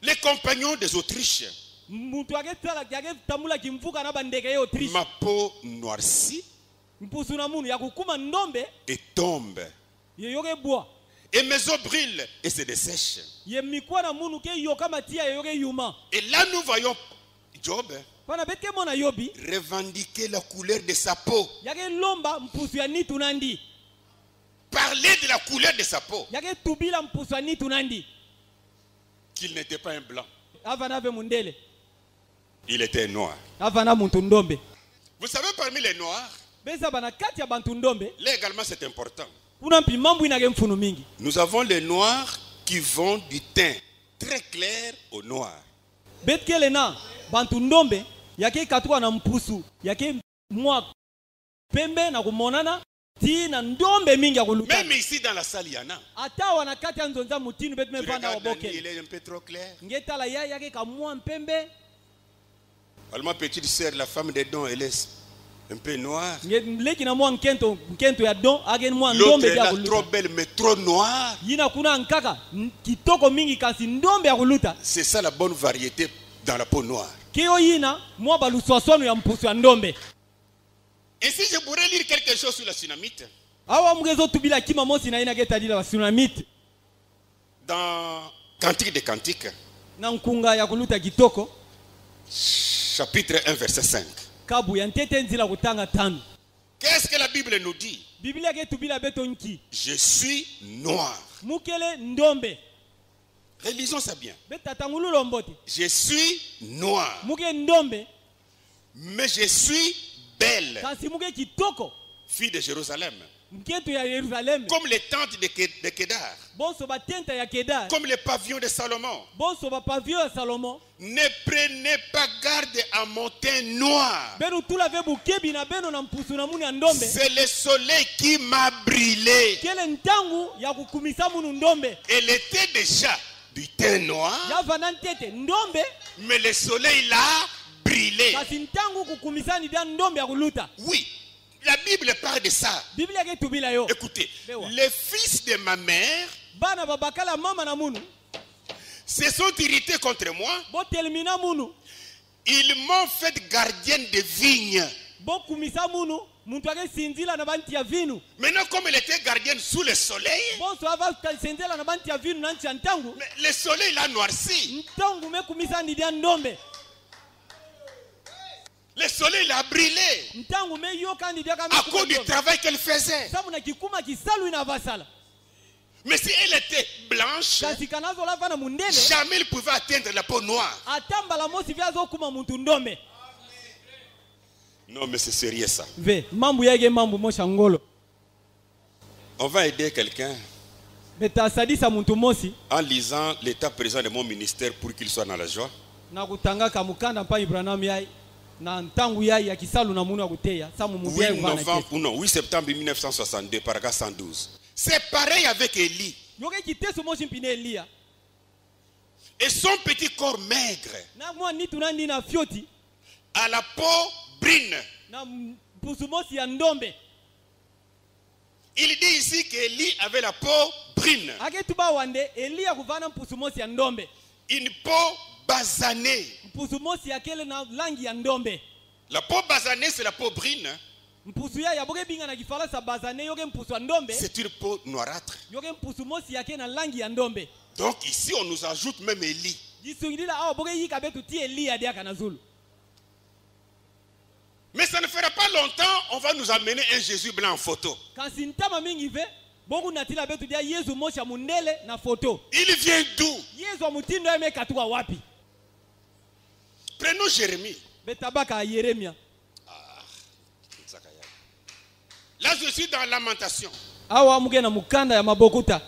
les compagnons des Autriches. Ma peau noircit et tombe. Et mes os brûlent et se dessèchent. Et là nous voyons Job revendiquer la couleur de sa peau. Parler de la couleur de sa peau. Qu'il n'était pas un blanc. Il était noir. Vous savez, parmi les noirs, là également c'est important. Nous avons les noirs qui vont du teint très clair au noir. Même ici dans la salle, il y en a. Il est un peu trop clair. Ma petite sœur, la femme des dons, elle est un peu noire. L'autre est là, trop belle mais trop noire. C'est ça la bonne variété dans la peau noire. Et si je pourrais lire quelque chose sur la tsunamite, dans Cantique des Cantiques, chapitre 1, verset 5. Qu'est-ce que la Bible nous dit? Je suis noir. Relisons ça bien. Je suis noir. Mais je suis belle. Fille de Jérusalem. Comme les tentes de Kedar. Comme les pavillons de Salomon. Ne prenez pas garde à mon teint noir. C'est le soleil qui m'a brûlé. Elle était déjà du teint noir. Mais le soleil l'a brûlé. Oui. La Bible parle de ça. Écoutez, les fils de ma mère se sont irrités contre moi. Ils m'ont fait gardienne de vigne. Maintenant, comme elle était gardienne sous le soleil, le soleil l'a noirci. Le soleil l'a brûlé à cause du travail qu'elle faisait. Mais si elle était blanche, jamais elle pouvait atteindre la peau noire. Non, mais c'est sérieux ça. On va aider quelqu'un en lisant l'état présent de mon ministère pour qu'il soit dans la joie. 8 septembre 1962, paragraphe 112. C'est pareil avec Élie. Et son petit corps maigre, à la peau brune. Il dit ici qu'Élie avait la peau brune. Une peau basanée. La peau basanée, c'est la peau brune. C'est une peau noirâtre. Donc ici, on nous ajoute même Élie. Mais ça ne fera pas longtemps, on va nous amener un Jésus blanc en photo. Il vient d'où? Prenons Jérémie. Là, je suis dans Lamentation.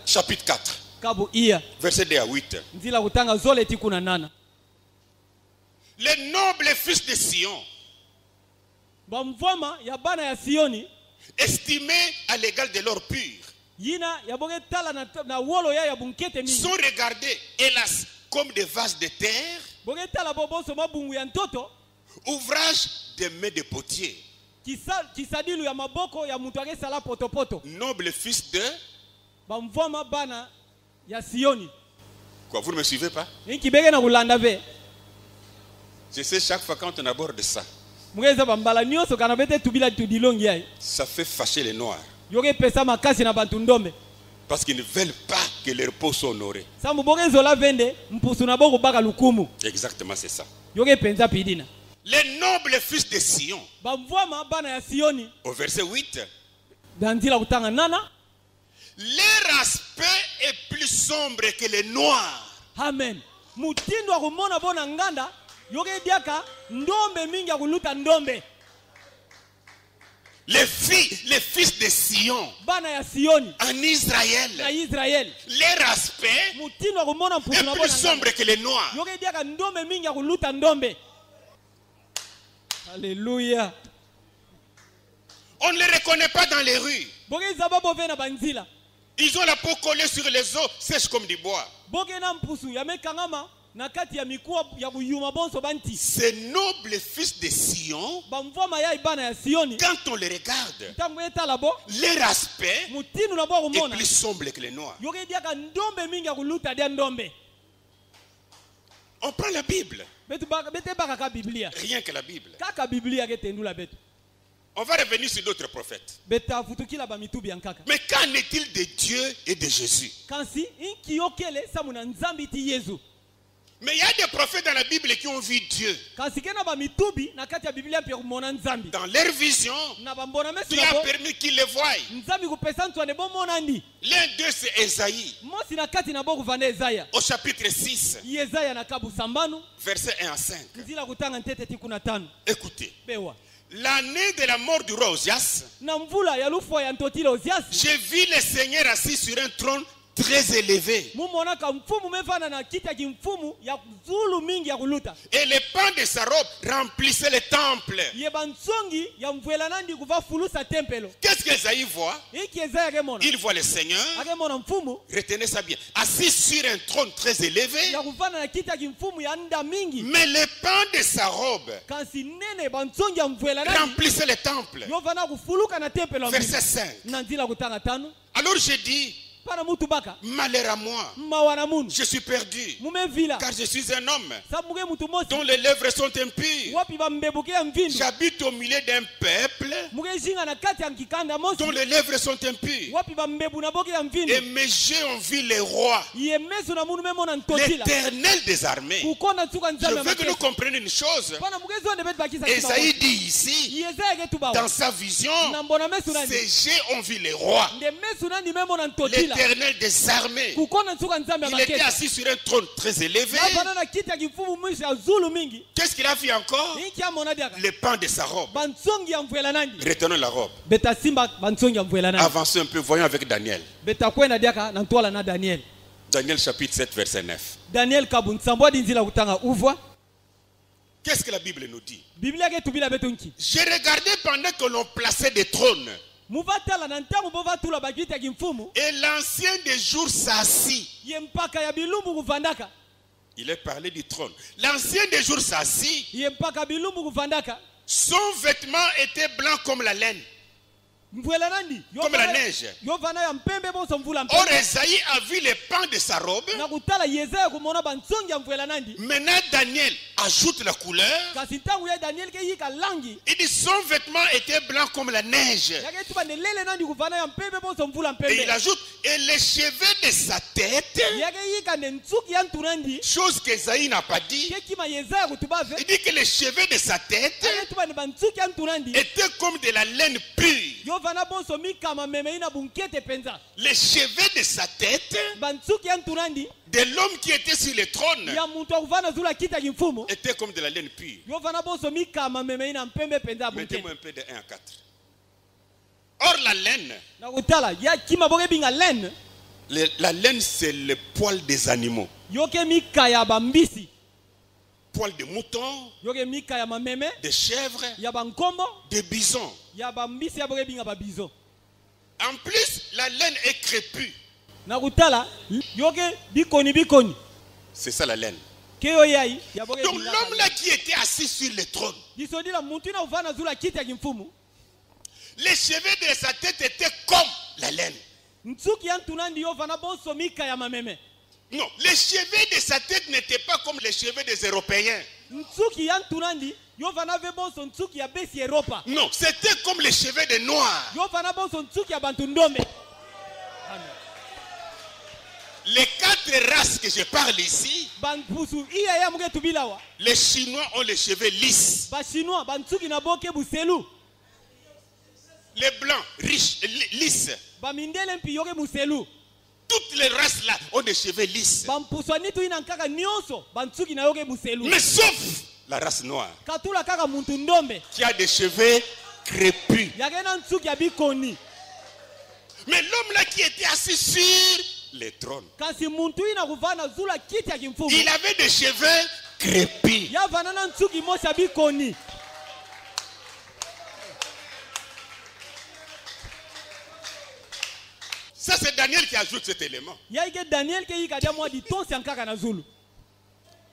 Chapitre 4. Verset 2 à 8. Les nobles fils de Sion, estimés à l'égal de l'or pur, sont regardés, hélas, comme des vases de terre, ouvrage des mains de potier. Noble fils de... Quoi, vous ne me suivez pas? Je sais, chaque fois quand on aborde ça, ça fait fâcher les Noirs. Parce qu'ils ne veulent pas que leur peau soit honorée. Exactement, c'est ça. Les nobles fils de Sion, au verset 8, leur aspect est plus sombre que les noirs. Amen. Les fils de Sion en Israël, leur aspect est plus sombre que les noirs. Alléluia. On ne les reconnaît pas dans les rues. Ils ont la peau collée sur les os, sèche comme du bois. Ces nobles fils de Sion, quand on les regarde, leur aspect est plus sombre que les noirs. On prend la Bible. Rien que la Bible. On va revenir sur d'autres prophètes. Mais qu'en est-il de Dieu et de Jésus? Mais il y a des prophètes dans la Bible qui ont vu Dieu. Dans leur vision, Dieu a permis qu'ils le voient. L'un d'eux, c'est Ésaïe. Au chapitre 6, verset 1 à 5. Écoutez. L'année de la mort du roi Osias, j'ai vu le Seigneur assis sur un trône très élevé. Et les pans de sa robe remplissaient le temple. Qu'est-ce qu'Ésaïe voit? Il voit le Seigneur, retenez ça bien, assis sur un trône très élevé. Mais les pans de sa robe remplissaient le temple. Verset 5. Alors j'ai dit, malheur à moi, je suis perdu, car je suis un homme dont les lèvres sont impures. J'habite au milieu d'un peuple dont les lèvres sont impures. Et mes yeux ont vu les rois, l'Éternel des armées. Je veux que nous comprenions une chose. Ésaïe dit ici, dans sa vision, ses yeux ont vu les rois, l'Éternel des armées. Il était assis sur un trône très élevé. Qu'est-ce qu'il a fait encore? Le pan de sa robe. Retenons la robe. Avançons un peu, voyons avec Daniel. Daniel. Daniel chapitre 7 verset 9. Qu'est-ce que la Bible nous dit? J'ai regardé pendant que l'on plaçait des trônes. Et l'ancien des jours s'assit. Il est parlé du trône. L'ancien des jours s'assit. Son vêtement était blanc comme la laine. Comme la neige. Or Esaïe a vu les pans de sa robe. Maintenant Daniel ajoute la couleur. Il dit son vêtement était blanc comme la neige. Et il ajoute, et les cheveux de sa tête, chose qu'Esaïe n'a pas dit. Il dit que les cheveux de sa tête étaient comme de la laine pure. Les cheveux de sa tête de l'homme qui était sur le trône étaient comme de la laine pure. Mettez-moi un peu de 1 à 4. Or la laine, c'est le poil des animaux. Poil de mouton, de chèvres, de bisons. En plus, la laine est crépue. C'est ça la laine. Donc l'homme là qui était assis sur le trône, les cheveux de sa tête étaient comme la laine. Non, les cheveux de sa tête n'étaient pas comme les cheveux des Européens. Non, c'était comme les cheveux des Noirs. Les 4 races que je parle ici, les Chinois ont les cheveux lisses. Les Blancs, riches, lisses. Toutes les races là ont des cheveux lisses. Mais sauf la race noire qui a des cheveux crépus. Mais l'homme là qui était assis sur le trône, il avait des cheveux crépus. Ça c'est Daniel qui ajoute cet élément.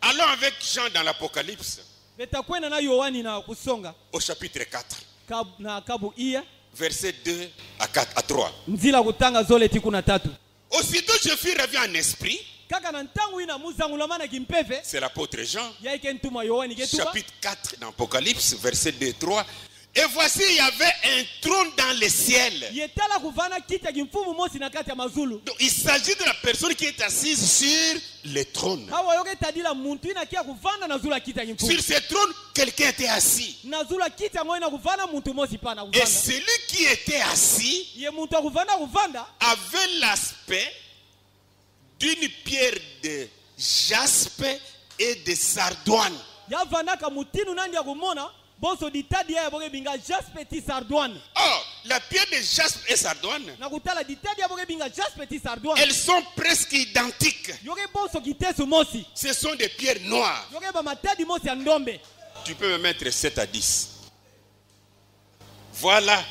Allons avec Jean dans l'Apocalypse. Au chapitre 4. Verset 2 à 3. Aussitôt je fus revu en esprit. C'est l'apôtre Jean. Chapitre 4 dans l'Apocalypse, verset 2 et 3. Et voici, il y avait un trône dans le ciel. Donc, il s'agit de la personne qui est assise sur le trône. Sur ce trône, quelqu'un était assis. Et celui qui était assis avait l'aspect d'une pierre de jaspe et de sardoine. Oh, la pierre de jaspe et sardoine, elles sont presque identiques. Ce sont des pierres noires. Tu peux me mettre 7 à 10. Voilà.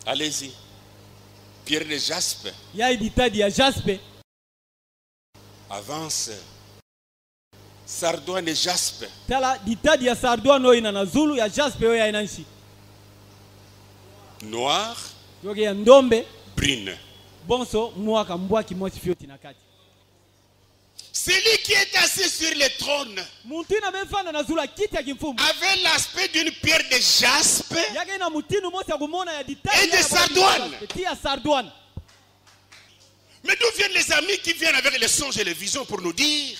Allez-y. Pierre de jaspe. Avance. Sardoine et jaspe. Noir. Brune. Celui qui est assis sur le trône avait l'aspect d'une pierre de jaspe et de sardoine. Mais d'où viennent les amis qui viennent avec les songes et les visions pour nous dire?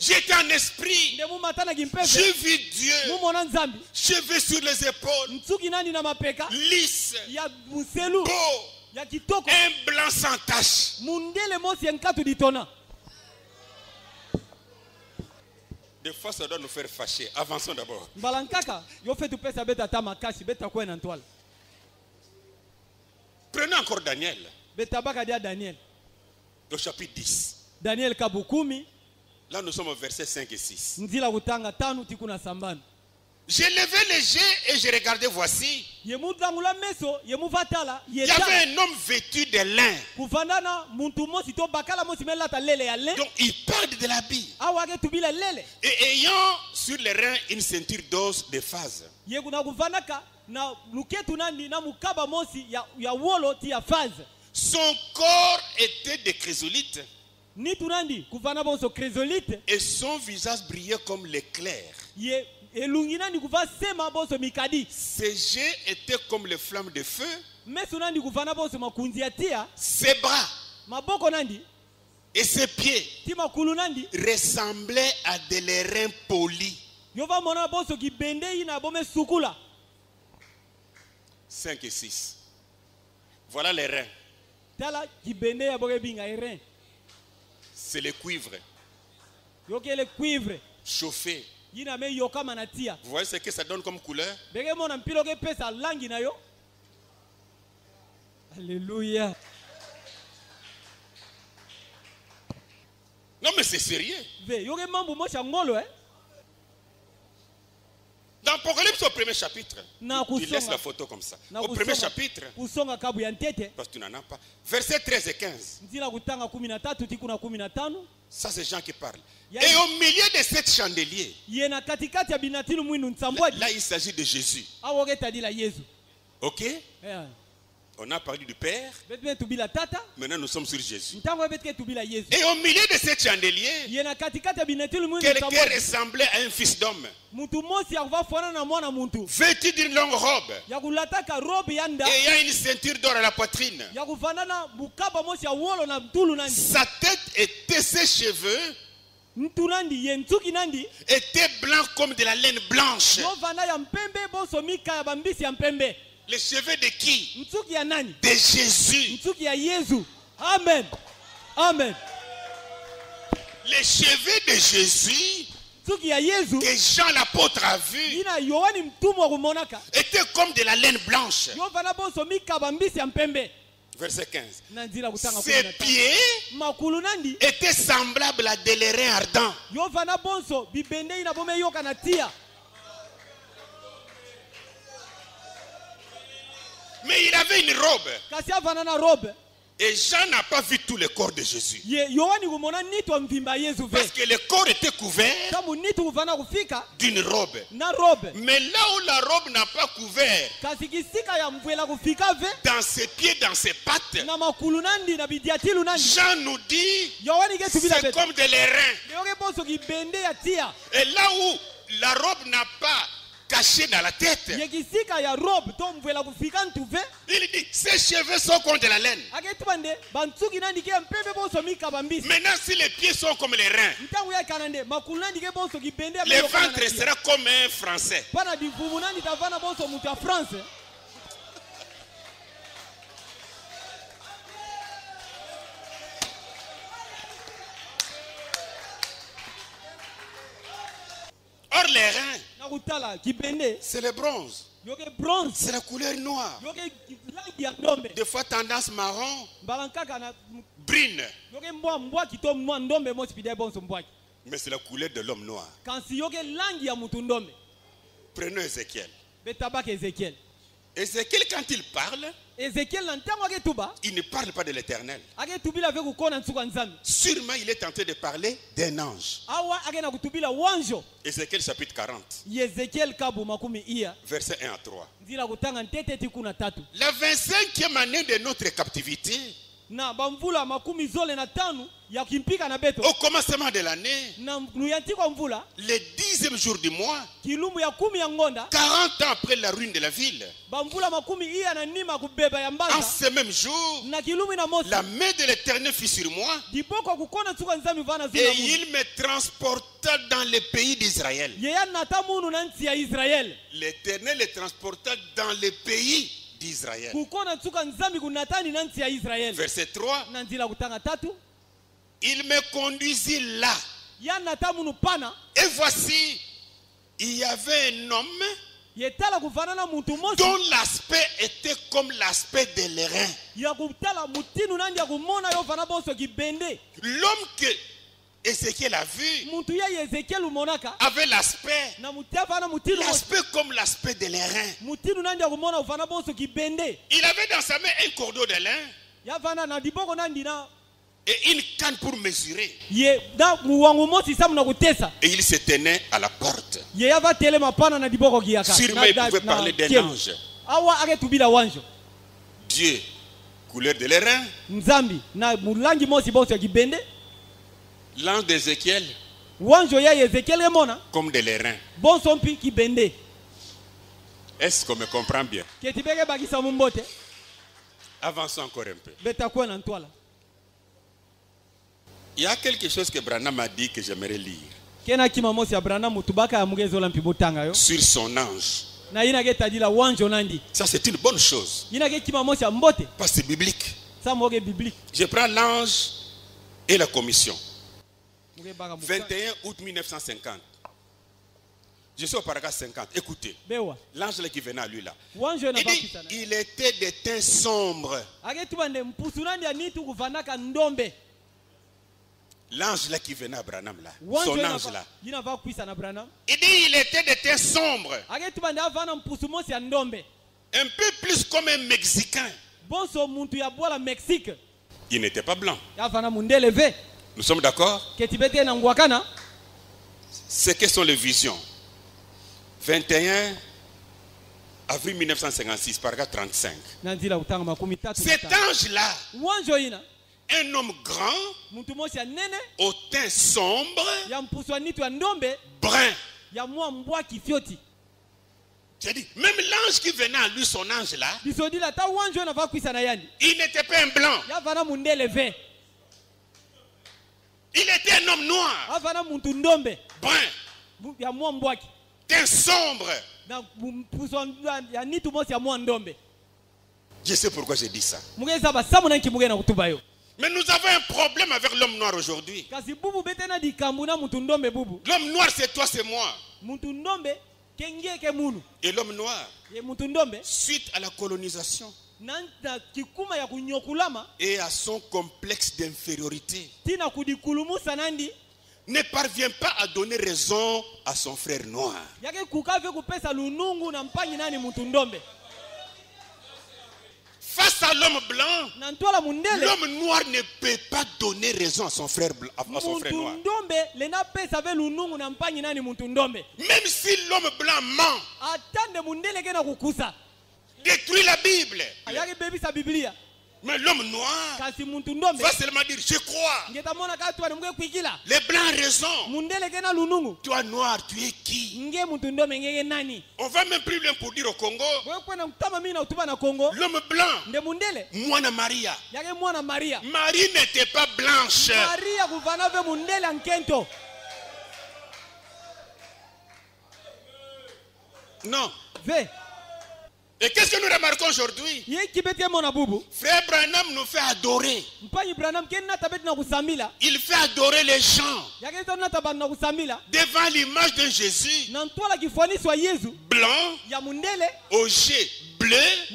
J'étais en esprit. J'ai vu Dieu. Cheveux sur les épaules. Lisse. Beau. Un blanc sans tache. Des fois, ça doit nous faire fâcher. Avançons d'abord. Prenons encore Daniel. Au chapitre 10. Là, nous sommes au verset 5 et 6. J'ai levé les yeux et j'ai regardé, voici. Il y avait un homme vêtu de lin. Donc il parle de l'habit. Et ayant sur les reins une ceinture d'os de phase. Son corps était de chrysolite. Et son visage brillait comme l'éclair. Ses yeux étaient comme les flammes de feu. Ses bras et ses pieds ressemblaient à des lérins polis. 5 et 6. Voilà les reins. C'est le cuivre. Chauffé. Vous voyez ce que ça donne comme couleur? Alléluia. Non mais c'est sérieux. Dans Apocalypse au premier chapitre, il laisse la photo comme ça. Au premier chapitre, parce que tu n'en as pas. Verset 13 et 15. Ça c'est Jean qui parle. Et au milieu de cette chandelier, là il s'agit de Jésus. Ok? On a parlé du Père. Maintenant nous sommes sur Jésus. Et au milieu de cette chandelier, quelqu'un ressemblait à un fils d'homme, vêtu d'une longue robe, et il y a une ceinture d'or à la poitrine. Sa tête était, ses cheveux étaient blancs comme de la laine blanche. Les cheveux de qui? De Jésus. Amen. Amen. Les cheveux de Jésus que Jean l'apôtre a vu étaient comme de la laine blanche. Verset 15. Ses pieds étaient semblables à des lérins ardents. Mais il avait une robe. Et Jean n'a pas vu tout le corps de Jésus. Parce que le corps était couvert d'une robe. Mais là où la robe n'a pas couvert, dans ses pieds, dans ses pattes, Jean nous dit c'est comme de l'airain. Et là où la robe n'a pas caché dans la tête, il dit ses cheveux sont comme de la laine. Maintenant si les pieds sont comme les reins, le ventre sera comme un Français. Or les reins, c'est le bronze. C'est la couleur noire. Des fois tendance marron, brune. Mais c'est la couleur de l'homme noir. Prenons Ézéchiel. Ézéchiel, quand il parle, il ne parle pas de l'Éternel. Sûrement il est tenté de parler d'un ange. Ézéchiel chapitre 40. Verset 1 à 3. La 25e année de notre captivité, au commencement de l'année, le 10e jour du mois, 40 ans après la ruine de la ville, en ce même jour, la main de l'Éternel fut sur moi et il me transporta dans le pays d'Israël. L'Éternel le transporta dans le pays d'Israël. Verset 3. Il me conduisit là. Et voici, il y avait un homme dont l'aspect était comme l'aspect de l'airain. L'homme que Ézéchiel a vu, avait l'aspect comme l'aspect de l'airain. Il avait dans sa main un cordeau de lin et une canne pour mesurer. Et il se tenait à la porte. Sûrement il pouvait parler d'un ange. Dieu, couleur de l'airain. L'ange d'Ézéchiel, comme de l'airain. Est-ce qu'on me comprend bien? Avançons encore un peu. Il y a quelque chose que Branham a dit que j'aimerais lire. Sur son ange. Ça, c'est une bonne chose. Parce que c'est biblique. Je prends l'ange et la commission. 21 août 1950. Je suis au paragraphe 50. Écoutez. L'ange qui venait à lui là. Il dit, il était de teint sombre. L'ange là qui venait à Branham là. Son ange là. Il dit, il était de teint sombre. Un peu plus comme un Mexicain. Il n'était pas blanc. Nous sommes d'accord? C'est quelles sont les visions? 21 avril 1956, paragraphe 35. Cet ange-là, un homme grand, au teint sombre, brun. C'est-à-dire, même l'ange qui venait à lui, son ange-là, il n'était pas un blanc. Il était un homme noir, brun, teint sombre. Je sais pourquoi j'ai dit ça. Mais nous avons un problème avec l'homme noir aujourd'hui. L'homme noir, c'est toi, c'est moi. Et l'homme noir, suite à la colonisation et à son complexe d'infériorité, ne parvient pas à donner raison à son frère noir. Face à l'homme blanc, l'homme noir ne peut pas donner raison à son frère, noir. Même si l'homme blanc ment, détruit la Bible, mais l'homme noir va seulement dire je crois. Les blancs ont raison. Toi noir, tu es qui? On va même plus loin pour dire au Congo, l'homme blanc, Mwana Maria. Marie n'était pas blanche. Non. Et qu'est-ce que nous remarquons aujourd'hui? Frère Branham nous fait adorer. Il fait adorer les gens devant l'image de Jésus blanc, aux yeux bleus,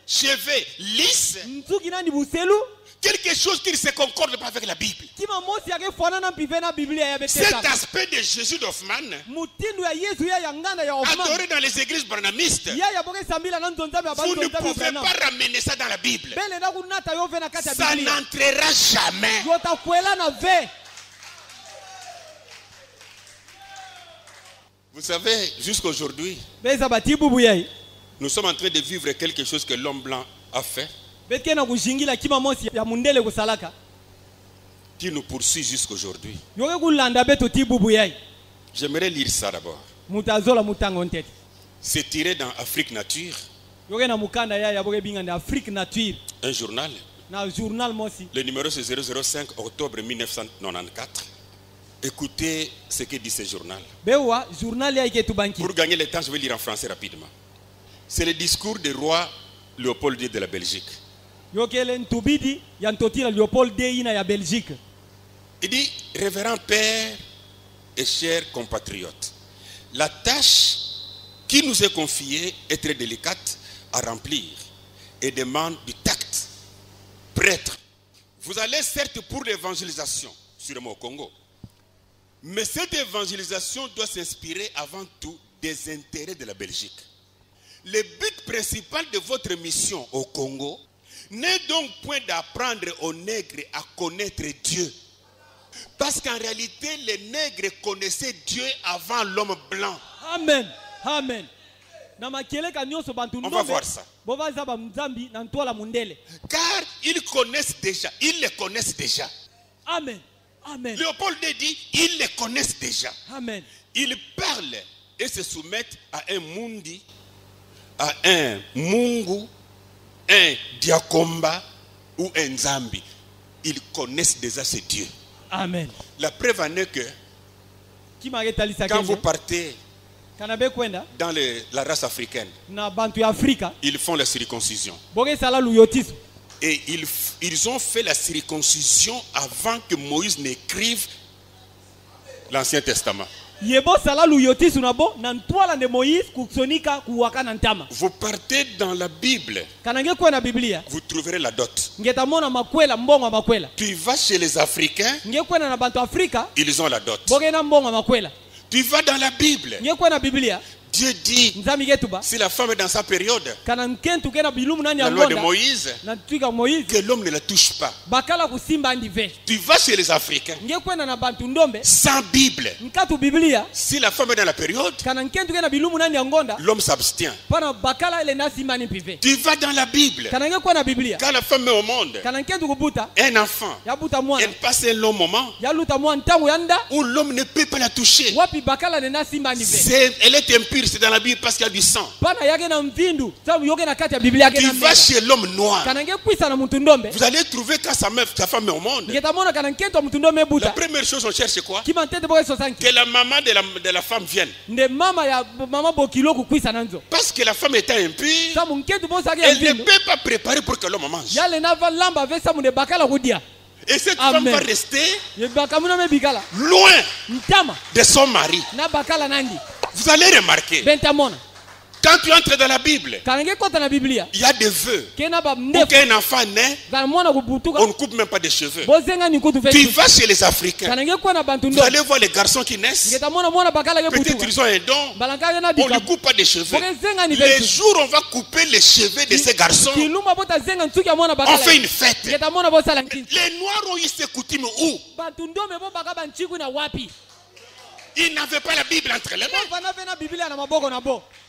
cheveux lisses, quelque chose qui ne se concorde pas avec la Bible. Cet aspect de Jésus d'Hoffmann, adoré dans les églises branhamistes, vous ne pouvez pas ramener ça dans la Bible. Ça n'entrera jamais. Vous savez, jusqu'aujourd'hui, nous sommes en train de vivre quelque chose que l'homme blanc a fait, qui nous poursuit jusqu'aujourd'hui. J'aimerais lire ça d'abord. C'est tiré dans Afrique Nature, un journal. Le numéro c'est 005 octobre 1994. Écoutez ce que dit ce journal. Pour gagner le temps, je vais lire en français rapidement. C'est le discours du roi Léopold II de la Belgique. Il dit, révérend père et chers compatriotes, la tâche qui nous est confiée est très délicate à remplir et demande du tact. Prêtre, vous allez certes pour l'évangélisation sûrement au Congo. Mais cette évangélisation doit s'inspirer avant tout des intérêts de la Belgique. Le but principal de votre mission au Congo n'est donc point d'apprendre aux nègres à connaître Dieu. Parce qu'en réalité, les nègres connaissaient Dieu avant l'homme blanc. Amen. Amen. On va voir ça. Car ils connaissent déjà. Ils les connaissent déjà. Amen. Amen. Léopold dit, ils les connaissent déjà. Amen. Ils parlent et se soumettent à un mundi, à un mungu, un diakomba ou un zambi. Ils connaissent déjà ce Dieu. Amen. La preuve en est que quand vous partez dans la race africaine, ils font la circoncision. Et ils ont fait la circoncision avant que Moïse n'écrive l'Ancien Testament. Vous partez dans la Bible, vous trouverez la dot. Tu vas chez les Africains, ils ont la dot. Tu vas dans la Bible, Dieu dit, si la femme est dans sa période, la loi de Moïse, que l'homme ne la touche pas. Tu vas chez les Africains, sans Bible, si la femme est dans la période, l'homme s'abstient. Tu vas dans la Bible, quand la femme est au monde, un enfant, elle passe un long moment où l'homme ne peut pas la toucher. Elle est impure. C'est dans la Bible parce qu'il y a du sang. Tu vas chez l'homme noir. Vous allez trouver quand sa femme est au monde. La première chose on cherche c'est quoi? Que la maman de la femme vienne. Parce que la femme étant impure, elle ne peut pas préparer pour que l'homme mange. Et cette femme va rester loin de son mari. Vous allez remarquer, quand tu entres dans la Bible, il y a des vœux. Pour qu'un enfant naît, on ne coupe même pas des cheveux. Tu vas chez les Africains, vous allez voir les garçons qui naissent. Peut-être ils ont un don, on ne coupe pas des cheveux. Les jours où on va couper les cheveux de ces garçons, on fait une fête. Les Noirs ont eu ces coutumes où? Ils n'avaient pas la Bible entre les mains.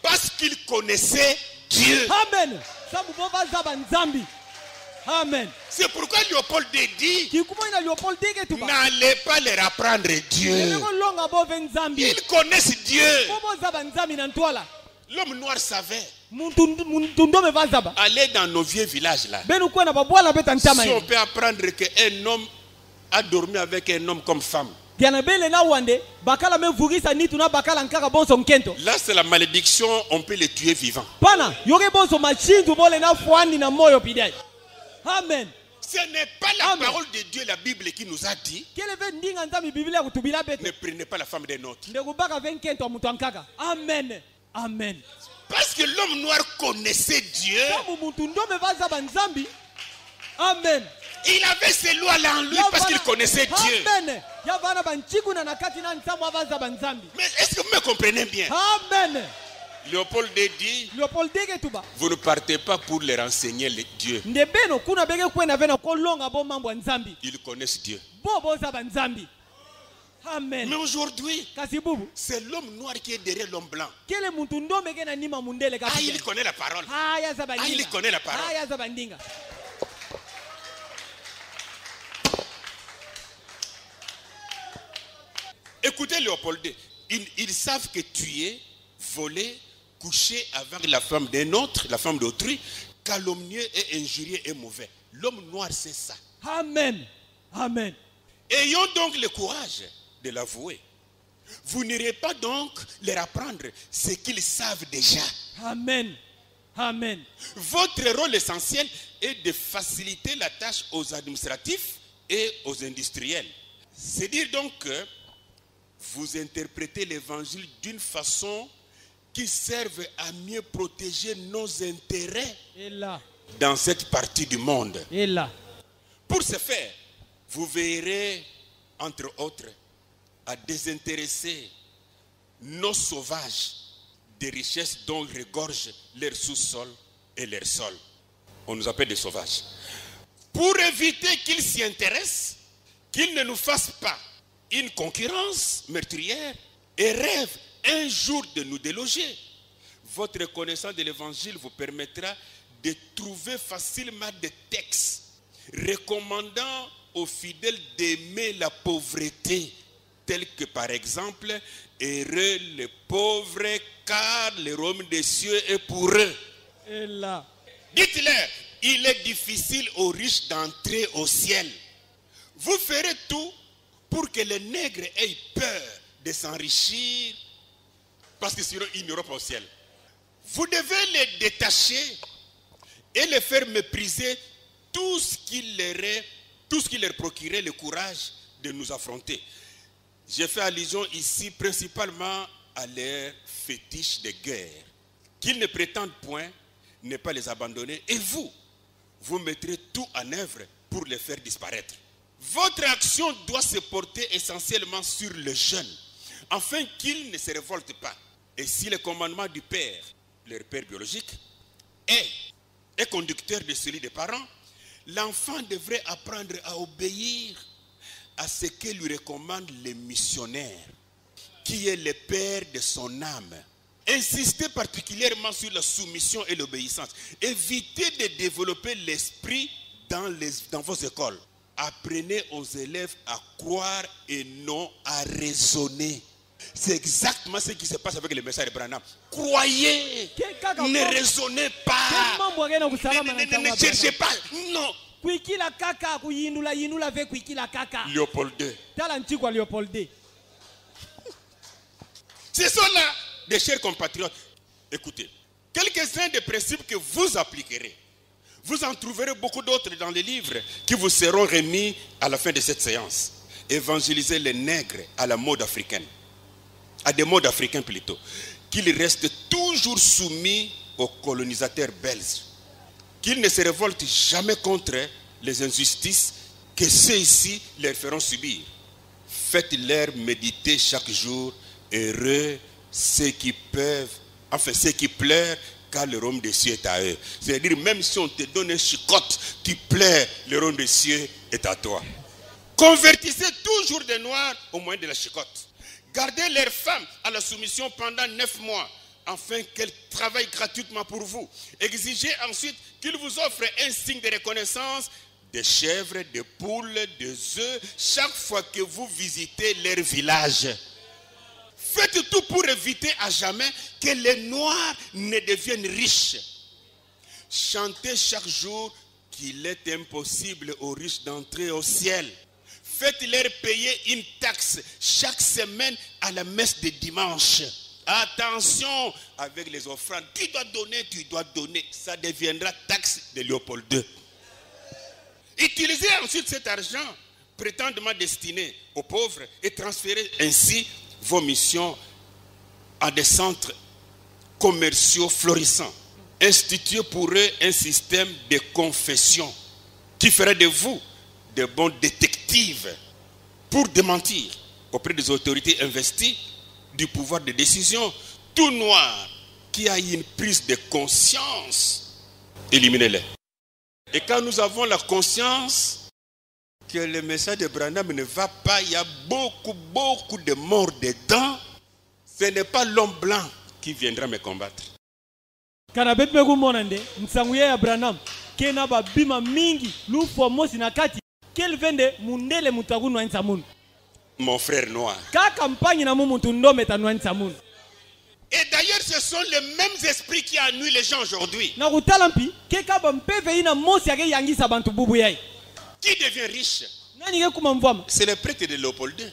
Parce qu'ils connaissaient Dieu. Amen. C'est pourquoi Léopold dit, n'allez pas leur apprendre Dieu. Ils connaissent Dieu. L'homme noir savait. Aller dans nos vieux villages là. Si on peut apprendre qu'un homme a dormi avec un homme comme femme. Là c'est la malédiction, on peut les tuer vivants. Amen. Ce n'est pas la parole de Dieu, la Bible qui nous a dit, ne prenez pas la femme d'un autre. Amen. Amen. Parce que l'homme noir connaissait Dieu. Amen. Il avait ces lois-là en lui parce qu'il connaissait Dieu. Mais est-ce que vous me comprenez bien? Amen. Léopold dit, vous ne partez pas pour leur enseigner les dieux. Ils connaissent Dieu. Amen. Mais aujourd'hui, c'est l'homme noir qui est derrière l'homme blanc. Ah, il connaît la parole. Ah, il connaît la parole. Écoutez Léopold, ils savent que tuer, voler, coucher avec la femme d'un autre, la femme d'autrui, calomnieux et injurieux et mauvais. L'homme noir c'est ça. Amen. Amen. Ayons donc le courage de l'avouer. Vous n'irez pas donc leur apprendre ce qu'ils savent déjà. Amen. Amen. Votre rôle essentiel est de faciliter la tâche aux administratifs et aux industriels. C'est dire donc que vous interprétez l'évangile d'une façon qui serve à mieux protéger nos intérêts dans cette partie du monde. Et là. Pour ce faire, vous veillerez entre autres, à désintéresser nos sauvages des richesses dont regorgent leur sous-sol et leur sol. On nous appelle des sauvages. Pour éviter qu'ils s'y intéressent, qu'ils ne nous fassent pas une concurrence meurtrière et rêvent un jour de nous déloger. Votre connaissance de l'évangile vous permettra de trouver facilement des textes recommandant aux fidèles d'aimer la pauvreté, tels que par exemple, heureux les pauvres, car le royaume des cieux est pour eux. Et là, dites-leur, il est difficile aux riches d'entrer au ciel. Vous ferez tout pour que les nègres aient peur de s'enrichir, parce que sinon ils n'iront pas au ciel. Vous devez les détacher et les faire mépriser tout ce qui leur procurait le courage de nous affronter. J'ai fait allusion ici principalement à leur fétiche de guerre, qu'ils ne prétendent point ne pas les abandonner, et vous mettrez tout en œuvre pour les faire disparaître. Votre action doit se porter essentiellement sur le jeune, afin qu'ils ne se révoltent pas. Et si le commandement du père, leur père biologique, est conducteur de celui des parents, l'enfant devrait apprendre à obéir à ce que lui recommande le missionnaire, qui est le père de son âme. Insistez particulièrement sur la soumission et l'obéissance. Évitez de développer l'esprit dans vos écoles. Apprenez aux élèves à croire et non à raisonner. C'est exactement ce qui se passe avec le message de Branham. Croyez, ne raisonnez pas, ne cherchez pas, non. Léopold II. Ce sont là des chers compatriotes. Écoutez, quelques-uns des principes que vous appliquerez, vous en trouverez beaucoup d'autres dans les livres qui vous seront remis à la fin de cette séance. Évangélisez les nègres à la mode africaine, à des modes africains plutôt, qu'ils restent toujours soumis aux colonisateurs belges, qu'ils ne se révoltent jamais contre les injustices que ceux-ci leur feront subir. Faites-leur méditer chaque jour, heureux ceux qui pleurent, car le royaume des cieux est à eux. C'est-à-dire, même si on te donne un chicotte, tu pleures, le royaume des cieux est à toi. Convertissez toujours des noirs au moyen de la chicotte. Gardez leurs femmes à la soumission pendant 9 mois, afin qu'elles travaillent gratuitement pour vous. Exigez ensuite qu'ils vous offrent un signe de reconnaissance, des chèvres, des poules, des œufs, chaque fois que vous visitez leur village. Faites tout pour éviter à jamais que les Noirs ne deviennent riches. Chantez chaque jour qu'il est impossible aux riches d'entrer au ciel. Faites-leur payer une taxe chaque semaine à la messe de dimanche. Attention avec les offrandes. Tu dois donner. Ça deviendra taxe de Léopold II. Utilisez ensuite cet argent prétendument destiné aux pauvres et transférez ainsi vos missions à des centres commerciaux florissants. Instituez pour eux un système de confession qui ferait de vous de bons détectives pour démentir auprès des autorités investies du pouvoir de décision. Tout noir qui a une prise de conscience, éliminez-les. Et quand nous avons la conscience que le message de Branham ne va pas, il y a beaucoup de morts dedans, ce n'est pas l'homme blanc qui viendra me combattre. Mon frère noir. Et d'ailleurs, ce sont les mêmes esprits qui ennuient les gens aujourd'hui. Qui devient riche? C'est les prêtres de Léopold II.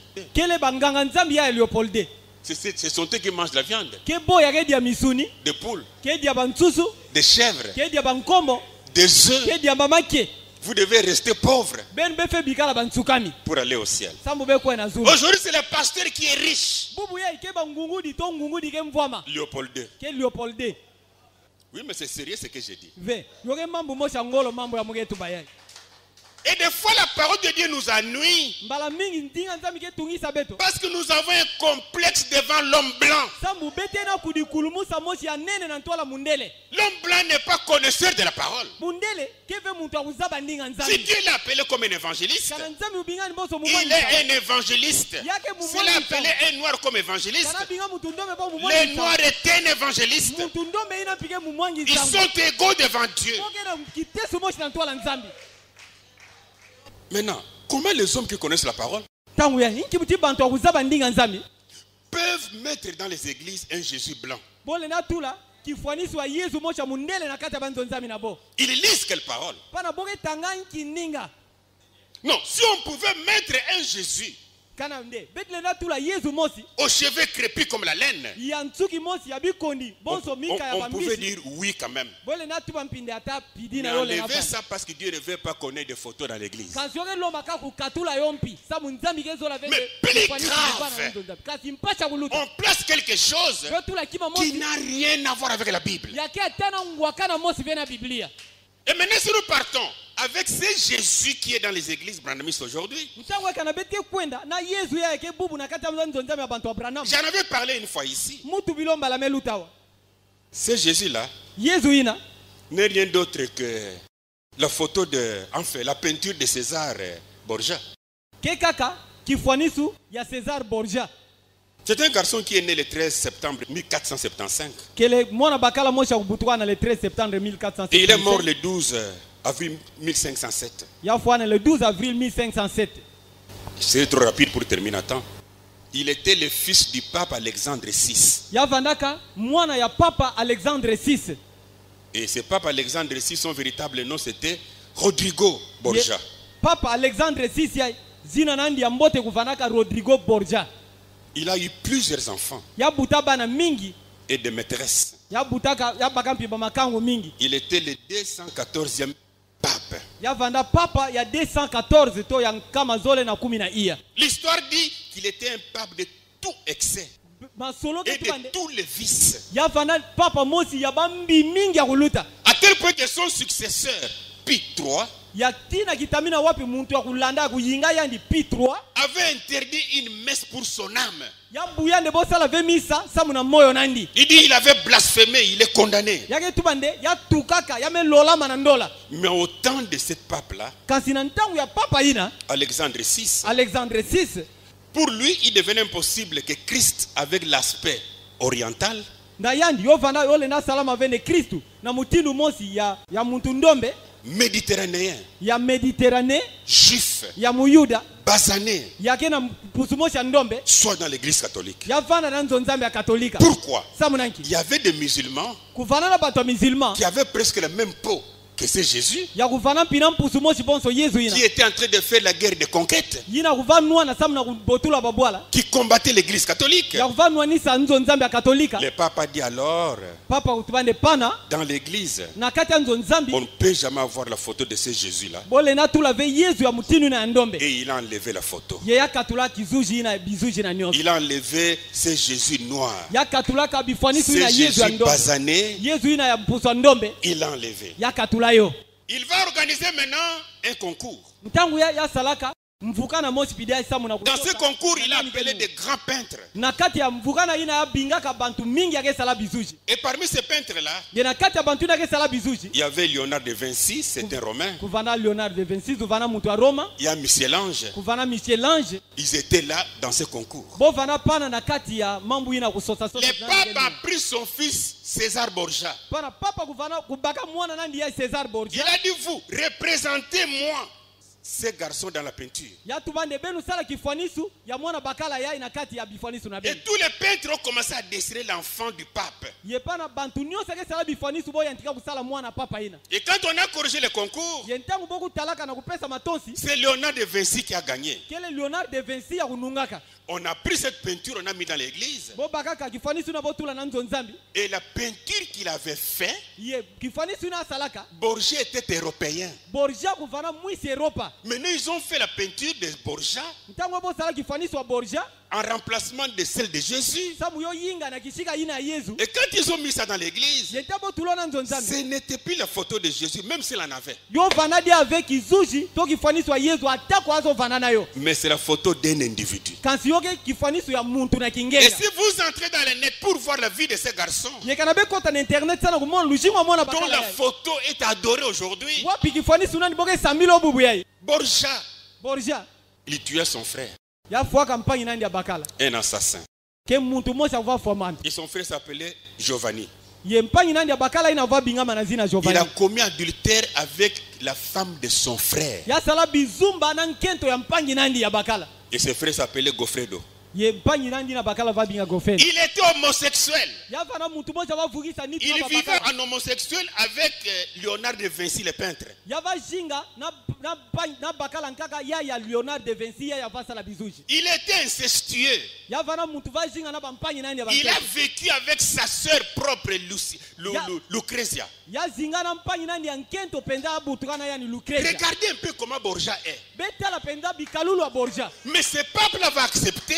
Ce sont eux qui mangent la viande. Des poules, des chèvres, des œufs. Vous devez rester pauvre pour aller au ciel. Aujourd'hui, c'est le pasteur qui est riche. Léopold II. Oui, mais c'est sérieux ce que j'ai dit. Et des fois la parole de Dieu nous ennuie. Parce que nous avons un complexe devant l'homme blanc. L'homme blanc n'est pas connaisseur de la parole. Si Dieu l'a appelé comme un évangéliste, il est un évangéliste. S'il a appelé un noir comme évangéliste, les noirs étaient un évangéliste. Ils sont égaux devant Dieu. Maintenant, comment les hommes qui connaissent la parole peuvent mettre dans les églises un Jésus blanc? Ils lisent quelle parole? Non, si on pouvait mettre un Jésus aux cheveux crépus comme la laine, on pouvait dire oui quand même. Mais enlever ça parce que Dieu ne veut pas qu'on ait des photos dans l'église. Mais plus grave, on place quelque chose qui n'a rien à voir avec la Bible. Et maintenant, si nous partons avec ce Jésus qui est dans les églises branhamistes aujourd'hui, j'en avais parlé une fois ici. Ce Jésus-là n'est rien d'autre que la photo de, enfin, la peinture de César Borgia. C'est un garçon qui est né le 13 septembre 1475. Et il est mort le 12 avril 1507. C'est trop rapide pour terminer à temps. Il était le fils du pape Alexandre VI. Et ce pape Alexandre VI, son véritable nom c'était Rodrigo Borgia. Papa Alexandre VI, Rodrigo Borgia. Il a eu plusieurs enfants et des maîtresses. Il était le 214e pape. L'histoire dit qu'il était un pape de tout excès et de tous les vices. À tel point que son successeur, Pie III, avait interdit une messe pour son âme. Il dit il avait blasphémé, il est condamné. Mais au temps de ce pape-là, Alexandre VI, pour lui, il devenait impossible que Christ, avec l'aspect oriental, méditerranéen, juif, basané, soit dans l'église catholique. Pourquoi? Il y avait des musulmans qui avaient presque la même peau que c'est Jésus, qui était en train de faire la guerre de conquête, qui combattait l'église catholique. Le pape a dit alors, dans l'église, on ne peut jamais avoir la photo de ce Jésus-là. Et il a enlevé la photo. Il a enlevé ce Jésus noir, ce Jésus basané, il l'a enlevé. Il va organiser maintenant un concours. Dans ce concours, il a appelé des grands peintres. Et parmi ces peintres-là, il y avait Léonard de Vinci, c'est un Romain. Il y a Michel-Ange. Ils étaient là dans ce concours. Le pape a pris son fils César Borgia. Il a dit, vous, représentez-moi ces garçons dans la peinture. Et tous les peintres ont commencé à dessiner l'enfant du pape. Et quand on a corrigé le concours, c'est Léonard de Vinci qui a gagné. On a pris cette peinture, on a mis dans l'église. Et la peinture qu'il avait fait, Borgia était européen. Maintenant, ils ont fait la peinture de Borgia en remplacement de celle de Jésus. Et quand ils ont mis ça dans l'église, ce n'était plus la photo de Jésus, même s'il en avait. Mais c'est la photo d'un individu. Et si vous entrez dans le net pour voir la vie de ces garçons, dont la photo est adorée aujourd'hui, Borja, il tuait son frère. Un assassin. Et son frère s'appelait Giovanni. Il a commis adultère avec la femme de son frère. Et son frère s'appelait Goffredo. Il était homosexuel. Il vivait en homosexuel avec Léonard de Vinci, le peintre. Il était incestueux. Il a vécu avec sa sœur propre, Lucrezia. Regardez un peu comment Borja est. Mais ce peuple va accepter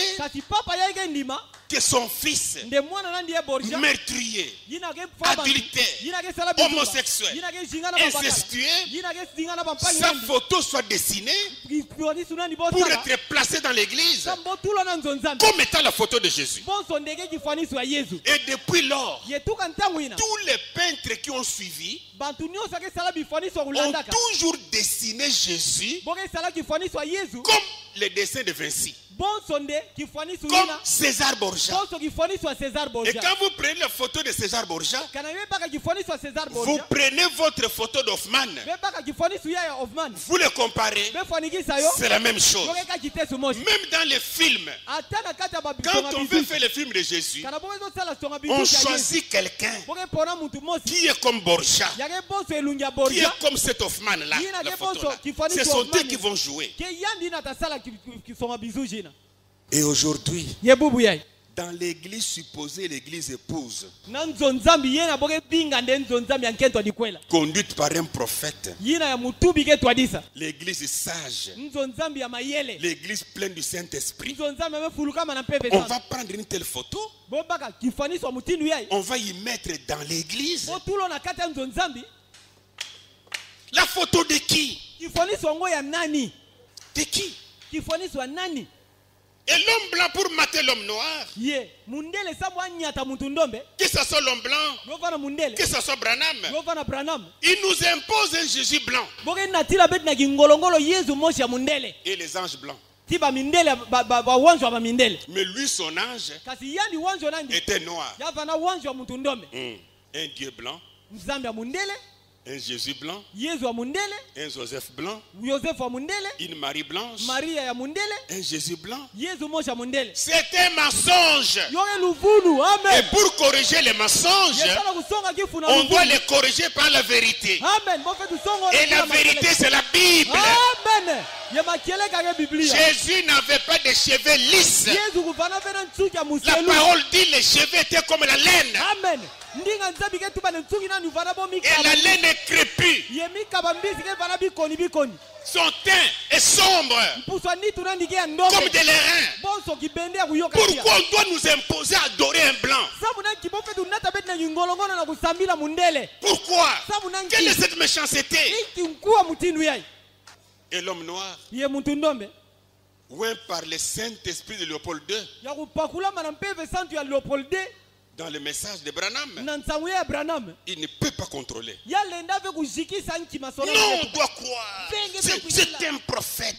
que son fils meurtrier, adultère, homosexuel, incestueux, sa photo soit dessinée pour être placée dans l'église comme étant la photo de Jésus. Et depuis lors, tous les peintres qui ont suivi ont toujours dessiné Jésus comme les dessins de Vinci, comme César Borgia. Et quand vous prenez la photo de César Borgia, vous prenez votre photo d'Hoffmann, vous les comparez, c'est la même chose. Même dans les films, quand on veut faire le film de Jésus, on choisit quelqu'un qui est comme Borgia, qui est comme cet Hoffmann là, la photo là. Ce sont eux qui vont jouer. Et aujourd'hui, dans l'église supposée, l'église épouse, conduite par un prophète, l'église sage, l'église pleine du Saint-Esprit, on va prendre une telle photo, on va y mettre dans l'église. La photo de qui? De qui? Et l'homme blanc pour mater l'homme noir. Que ce soit l'homme blanc, que ce soit Branham, il nous impose un Jésus blanc. Et les anges blancs. Mais lui, son ange était noir. Un Dieu blanc, un Jésus blanc, un Joseph blanc, une Marie blanche, un Jésus blanc. C'est un mensonge. Et pour corriger les mensonges, on doit les corriger par la vérité. Et la vérité, c'est la Bible. Jésus n'avait pas de cheveux lisses. La parole dit les cheveux étaient comme la laine. Et la laine est crépue. Son teint est sombre comme de l'airain. Pourquoi on doit nous imposer à adorer un blanc? Pourquoi? Quelle est cette méchanceté? Et l'homme noir, oué par le Saint-Esprit de Léopold II, dans le message de Branham, il ne peut pas contrôler. Non, on doit croire. C'est un prophète.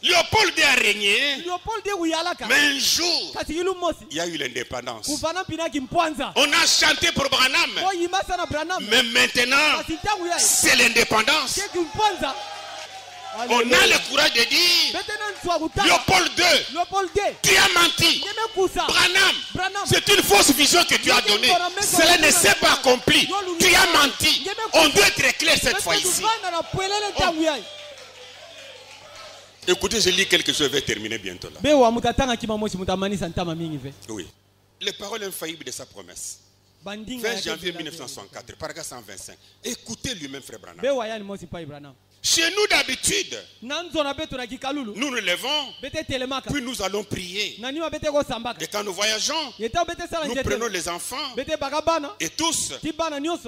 Léopold II a régné, mais un jour, il y a eu l'indépendance. On a chanté pour Branham, mais maintenant, c'est l'indépendance. On a le courage de dire, Léopold II, tu as menti. Branham, c'est une fausse vision que tu as donnée. Cela ne s'est pas accompli. Tu as menti. On doit être clair cette fois-ci. Écoutez, je lis quelque chose, je vais terminer bientôt là. Oui. Les paroles infaillibles de sa promesse. 20 janvier 1964, paragraphe 125. Écoutez lui-même, frère Branham. Chez nous d'habitude, nous nous levons, puis nous allons prier. Et quand nous voyageons, nous prenons les enfants et tous,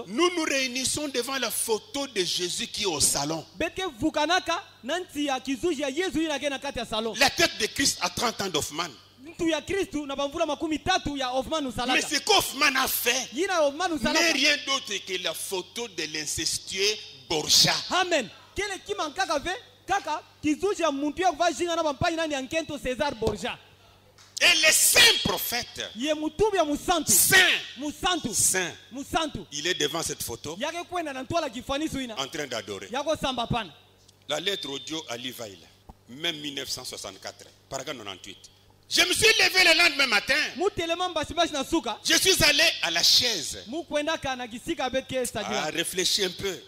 nous nous réunissons devant la photo de Jésus qui est au salon. La tête de Christ a 30 ans d'Hoffmann. Mais ce qu'Hoffmann a fait n'est rien d'autre que la photo de l'incestueux Borja. Amen. Et les saints prophètes, saint, il est devant cette photo en train d'adorer. La lettre audio à Livaïl, même 1964, paragraphe 98. Je me suis levé le lendemain matin. Je suis allé à la chaise. Réfléchis un peu.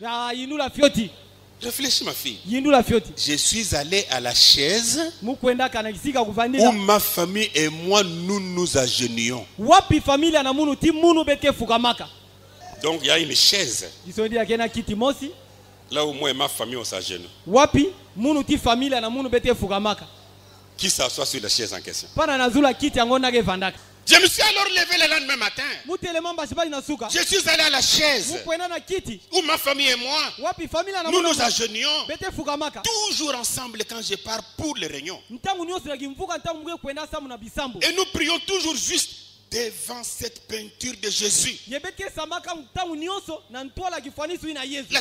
Réfléchis, ma fille. Je suis allé à la chaise où ma famille et moi nous nous agenouillons. Donc il y a une chaise. Là où moi et ma famille on s'agenouille. Qui s'assoit sur la chaise en question? Je me suis alors levé le lendemain matin. Je suis allé à la chaise où ma famille et moi nous nous agenouillons toujours ensemble quand je pars pour les réunions. Et nous prions toujours juste devant cette peinture de Jésus. La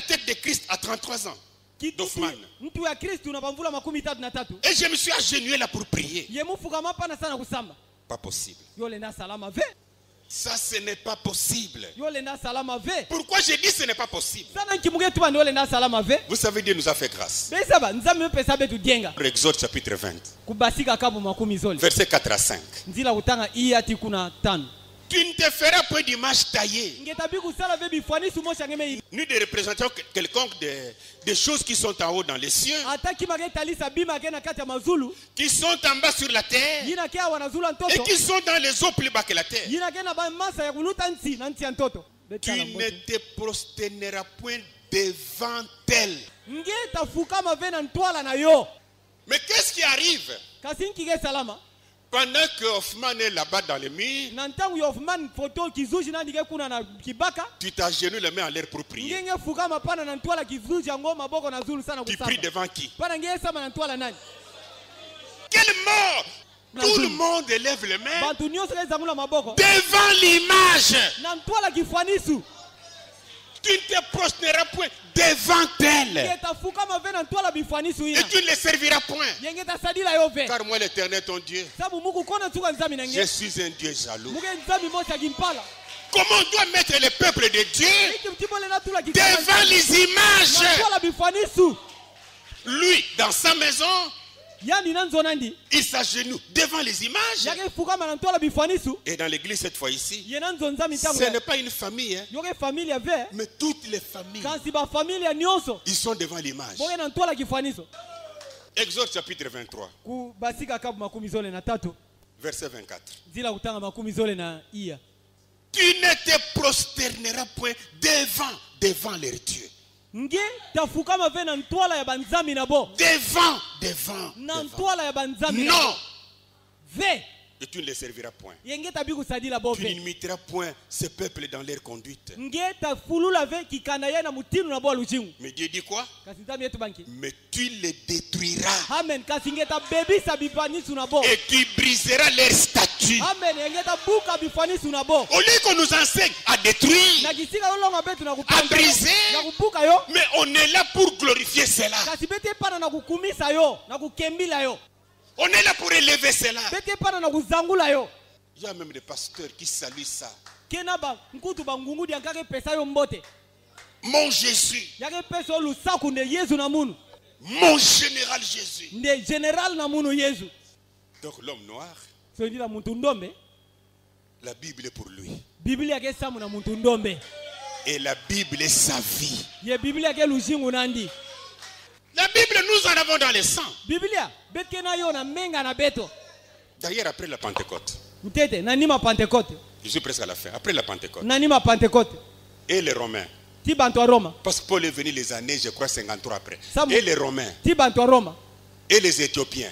tête de Christ à 33 ans. d'Hoffmann. Et je me suis agenouillé là pour prier. Pas possible. Ça, ce n'est pas possible. Pourquoi j'ai dit ce n'est pas possible? Vous savez, Dieu nous a fait grâce. Exode chapitre 20. Versets 4 à 5. Tu ne te feras point d'image taillée, ni de représentation quelconque des choses qui sont en haut dans les cieux, qui sont en bas sur la terre, et qui sont dans les eaux plus bas que la terre. Tu ne te prosterneras point devant elles. Mais qu'est-ce qui arrive? Pendant que Hoffmann est là-bas dans les murs, tu t'agenouilles les mains en l'air pour prier. Tu pries devant qui? Quelle mort! Tout le monde élève les mains devant l'image. Tu ne te prosterneras point devant elle. Et tu ne les serviras point. Car moi l'Éternel ton Dieu, je suis un Dieu jaloux. Comment on doit mettre le peuple de Dieu devant les images? Lui, dans sa maison, il s'agenouille devant les images. Et dans l'église cette fois ici, ce n'est pas une famille, hein, mais toutes les familles, ils sont devant l'image. Exode chapitre 23, verset 24. Tu ne te prosterneras point devant les dieux. Devant. Non. Et tu ne les serviras point. Tu n'imiteras point ce peuple dans leur conduite. Mais Dieu dit quoi? Mais tu les détruiras. Et tu briseras leurs statues. Au lieu qu'on nous enseigne à détruire, à briser, mais on est là pour glorifier cela. On est là pour élever cela. Il y a même des pasteurs qui saluent ça. Mon Jésus. Mon général Jésus. Donc l'homme noir, la Bible est pour lui. Et la Bible est sa vie. La Bible, nous en avons dans le sang. D'ailleurs, après la Pentecôte, je suis presque à la fin. Après la Pentecôte, et les Romains, Parce que Paul est venu les années, je crois, 53 après. Et les Romains. Et les Éthiopiens.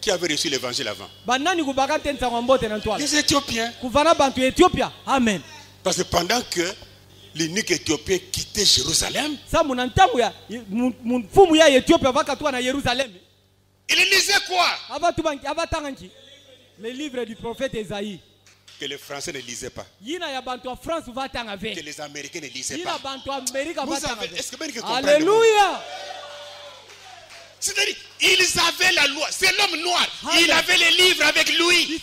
Qui avaient reçu l'évangile avant. Les Éthiopiens. Amen. Parce que pendant que l'unique Éthiopien quittait Jérusalem, il lisait quoi? Les livres du prophète Esaïe. Que les Français ne lisaient pas. Que les Américains ne lisaient pas. Est-ce que vous comprenez? Alléluia. C'est-à-dire, ils avaient la loi. C'est l'homme noir. Il avait les livres avec lui.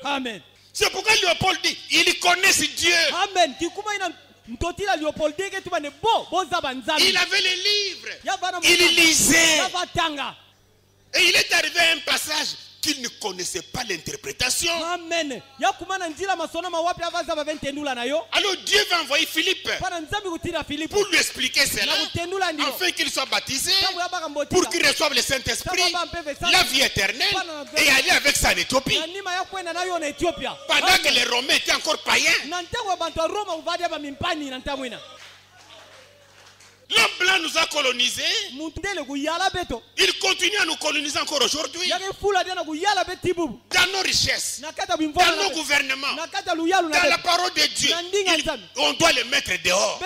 Amen. C'est pourquoi Léopold dit, ils connaissent Dieu. Amen. Il avait les livres. Il lisait. Et il est arrivé à un passage qu'il ne connaissait pas l'interprétation. Amen. Alors Dieu va envoyer Philippe pour lui expliquer cela, afin qu'il soit baptisé, pour qu'il reçoive le Saint-Esprit, la vie éternelle, et aller avec ça en Éthiopie. Pendant que les Romains étaient encore païens. L'homme blanc nous a colonisés. Il continue à nous coloniser encore aujourd'hui. Dans nos richesses, dans nos gouvernements, dans la parole de Dieu, on doit les mettre dehors.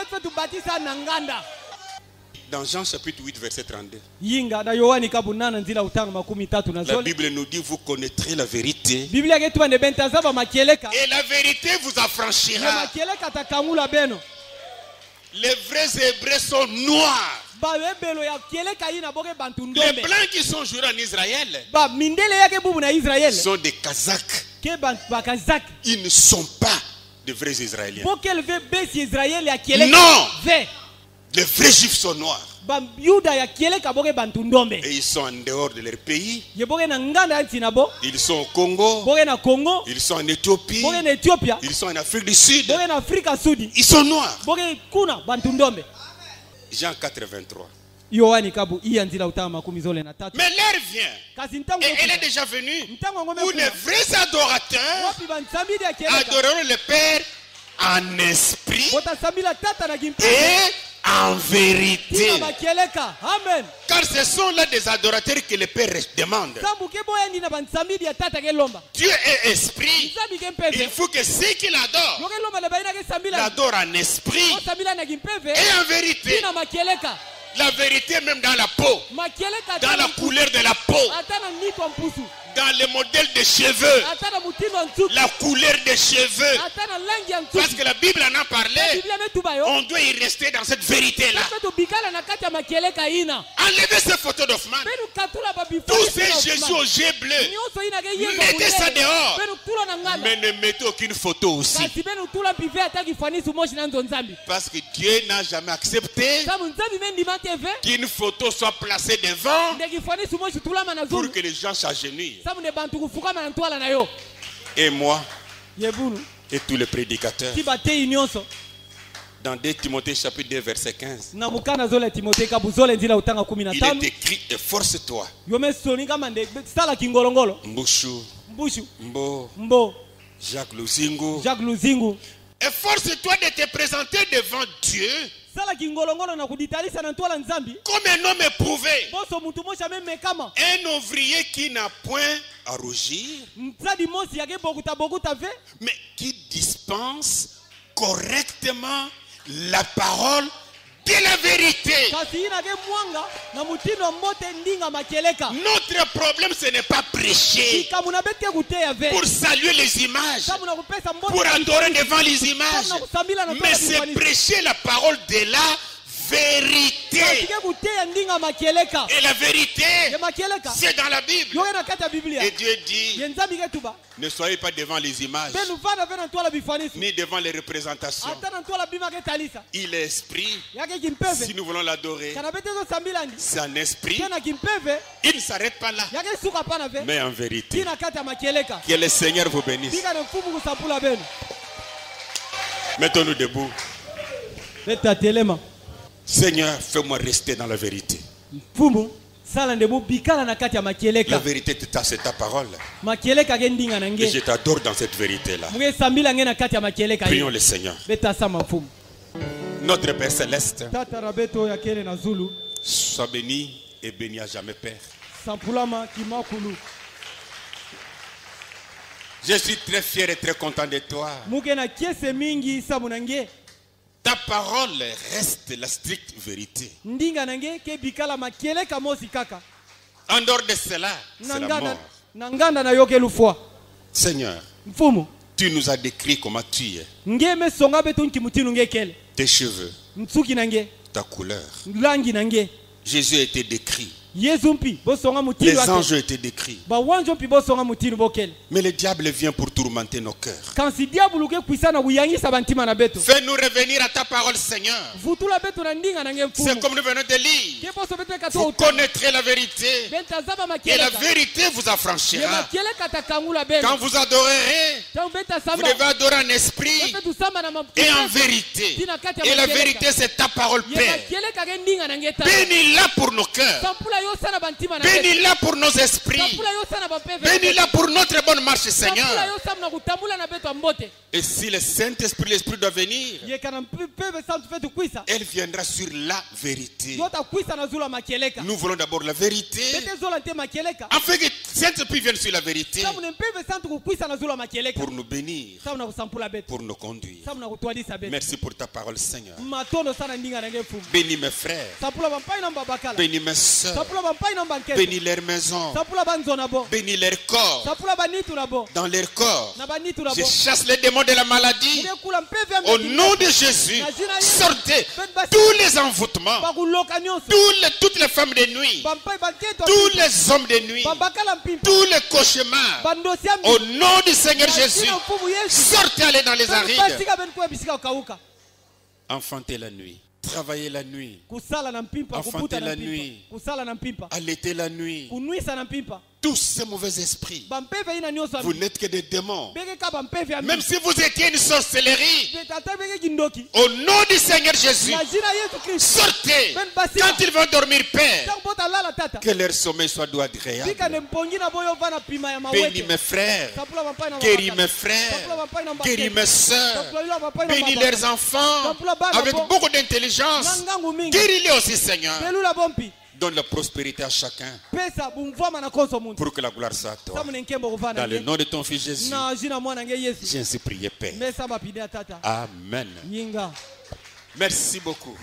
Dans Jean chapitre 8 verset 32, la Bible nous dit, vous connaîtrez la vérité et la vérité vous affranchira. Les vrais Hébreux sont noirs. Les blancs qui sont jurés en Israël sont des Kazakhs. Ils ne sont pas de vrais Israéliens. Non, les vrais Juifs sont noirs. Et ils sont en dehors de leur pays. Ils sont au Congo. Ils sont en Éthiopie. Ils sont en Afrique du Sud. Ils sont noirs. Jean 4, 23. Mais l'heure vient, et elle est déjà venue, où les vrais adorateurs adoreront le Père en esprit et en vérité. Amen. Car ce sont là des adorateurs que le Père demande. Dieu est esprit. Il faut que ceux qui l'adorent l'adorent en esprit et en vérité. La vérité même dans la peau, dans la couleur de la peau, dans le modèle des cheveux, la couleur des cheveux. Parce que la Bible en a parlé. On doit y rester dans cette vérité-là. Enlevez ces photos d'Hoffman. Tous ces Jésus au jet bleu. Mettez ça dehors. Mais ne mettez aucune photo aussi. Parce que Dieu n'a jamais accepté qu'une photo soit placée devant pour que les gens s'agenouillent. Et moi et tous les prédicateurs, dans 2 Timothée chapitre 2 verset 15, il est écrit: efforce-toi, Mbushu, Mbo, Jacques Luzingu, efforce-toi de te présenter devant Dieu comme un homme éprouvé, un ouvrier qui n'a point à rougir, mais qui dispense correctement la parole de la vérité. Notre problème, ce n'est pas prêcher pour saluer les images, pour adorer devant les images, mais c'est prêcher la parole de la vérité. Et la vérité, c'est dans la Bible. Et Dieu dit: ne soyez pas devant les images, ni devant les représentations. Il est esprit. Si nous voulons l'adorer, c'est un esprit. Il ne s'arrête pas là, mais en vérité. Que le Seigneur vous bénisse. Mettons-nous debout. Seigneur, fais-moi rester dans la vérité. La vérité, c'est ta parole. Et je t'adore dans cette vérité-là. Prions le Seigneur. Notre Père Céleste, sois béni et béni à jamais, Père. Je suis très fier et très content de toi. Ta parole reste la stricte vérité. En dehors de cela, c'est la mort. Seigneur, tu nous as décrit comment tu es. Tes cheveux, ta couleur. Jésus a été décrit. Les anges ont été décrits. Mais le diable vient pour tourmenter nos cœurs. Fais-nous revenir à ta parole, Seigneur. C'est comme nous venons de lire. Vous connaîtrez la vérité. Et la vérité vous affranchira. Quand vous adorerez, vous devez adorer en esprit et en vérité. Et la vérité, c'est ta parole, Père. Bénis-la pour nos cœurs. Bénis-la pour nos esprits. Bénis-la pour notre bonne marche, Seigneur. Et si le Saint-Esprit, l'Esprit doit venir, elle viendra sur la vérité. Nous voulons d'abord la vérité, afin que le Saint-Esprit vienne sur la vérité pour nous bénir, pour nous conduire. Merci pour ta parole, Seigneur. Bénis mes frères, bénis mes soeurs, bénis leur maison, bénis leur corps. Dans leur corps, je chasse les démons de la maladie. Au nom de Jésus, sortez tous les envoûtements, toutes les femmes de nuit, tous les hommes de nuit, tous les cauchemars. Au nom du Seigneur Jésus, sortez, allez dans les arides. Enfantez la nuit. Travailler la nuit, enfanter la nuit, allaiter la nuit. Tous ces mauvais esprits, vous n'êtes que des démons. Même si vous étiez une sorcellerie, au nom du Seigneur Jésus, sortez. Quand ils vont dormir, Père, que leur sommeil soit doux agréable. Bénis mes frères, guéris mes frères, guéris mes soeurs, bénis leurs enfants avec beaucoup d'intelligence. Guéris-les aussi, Seigneur. Donne la prospérité à chacun pour que la gloire soit à toi. Dans le nom de ton Fils Jésus, j'ai ainsi prié, Père. Amen. Merci beaucoup.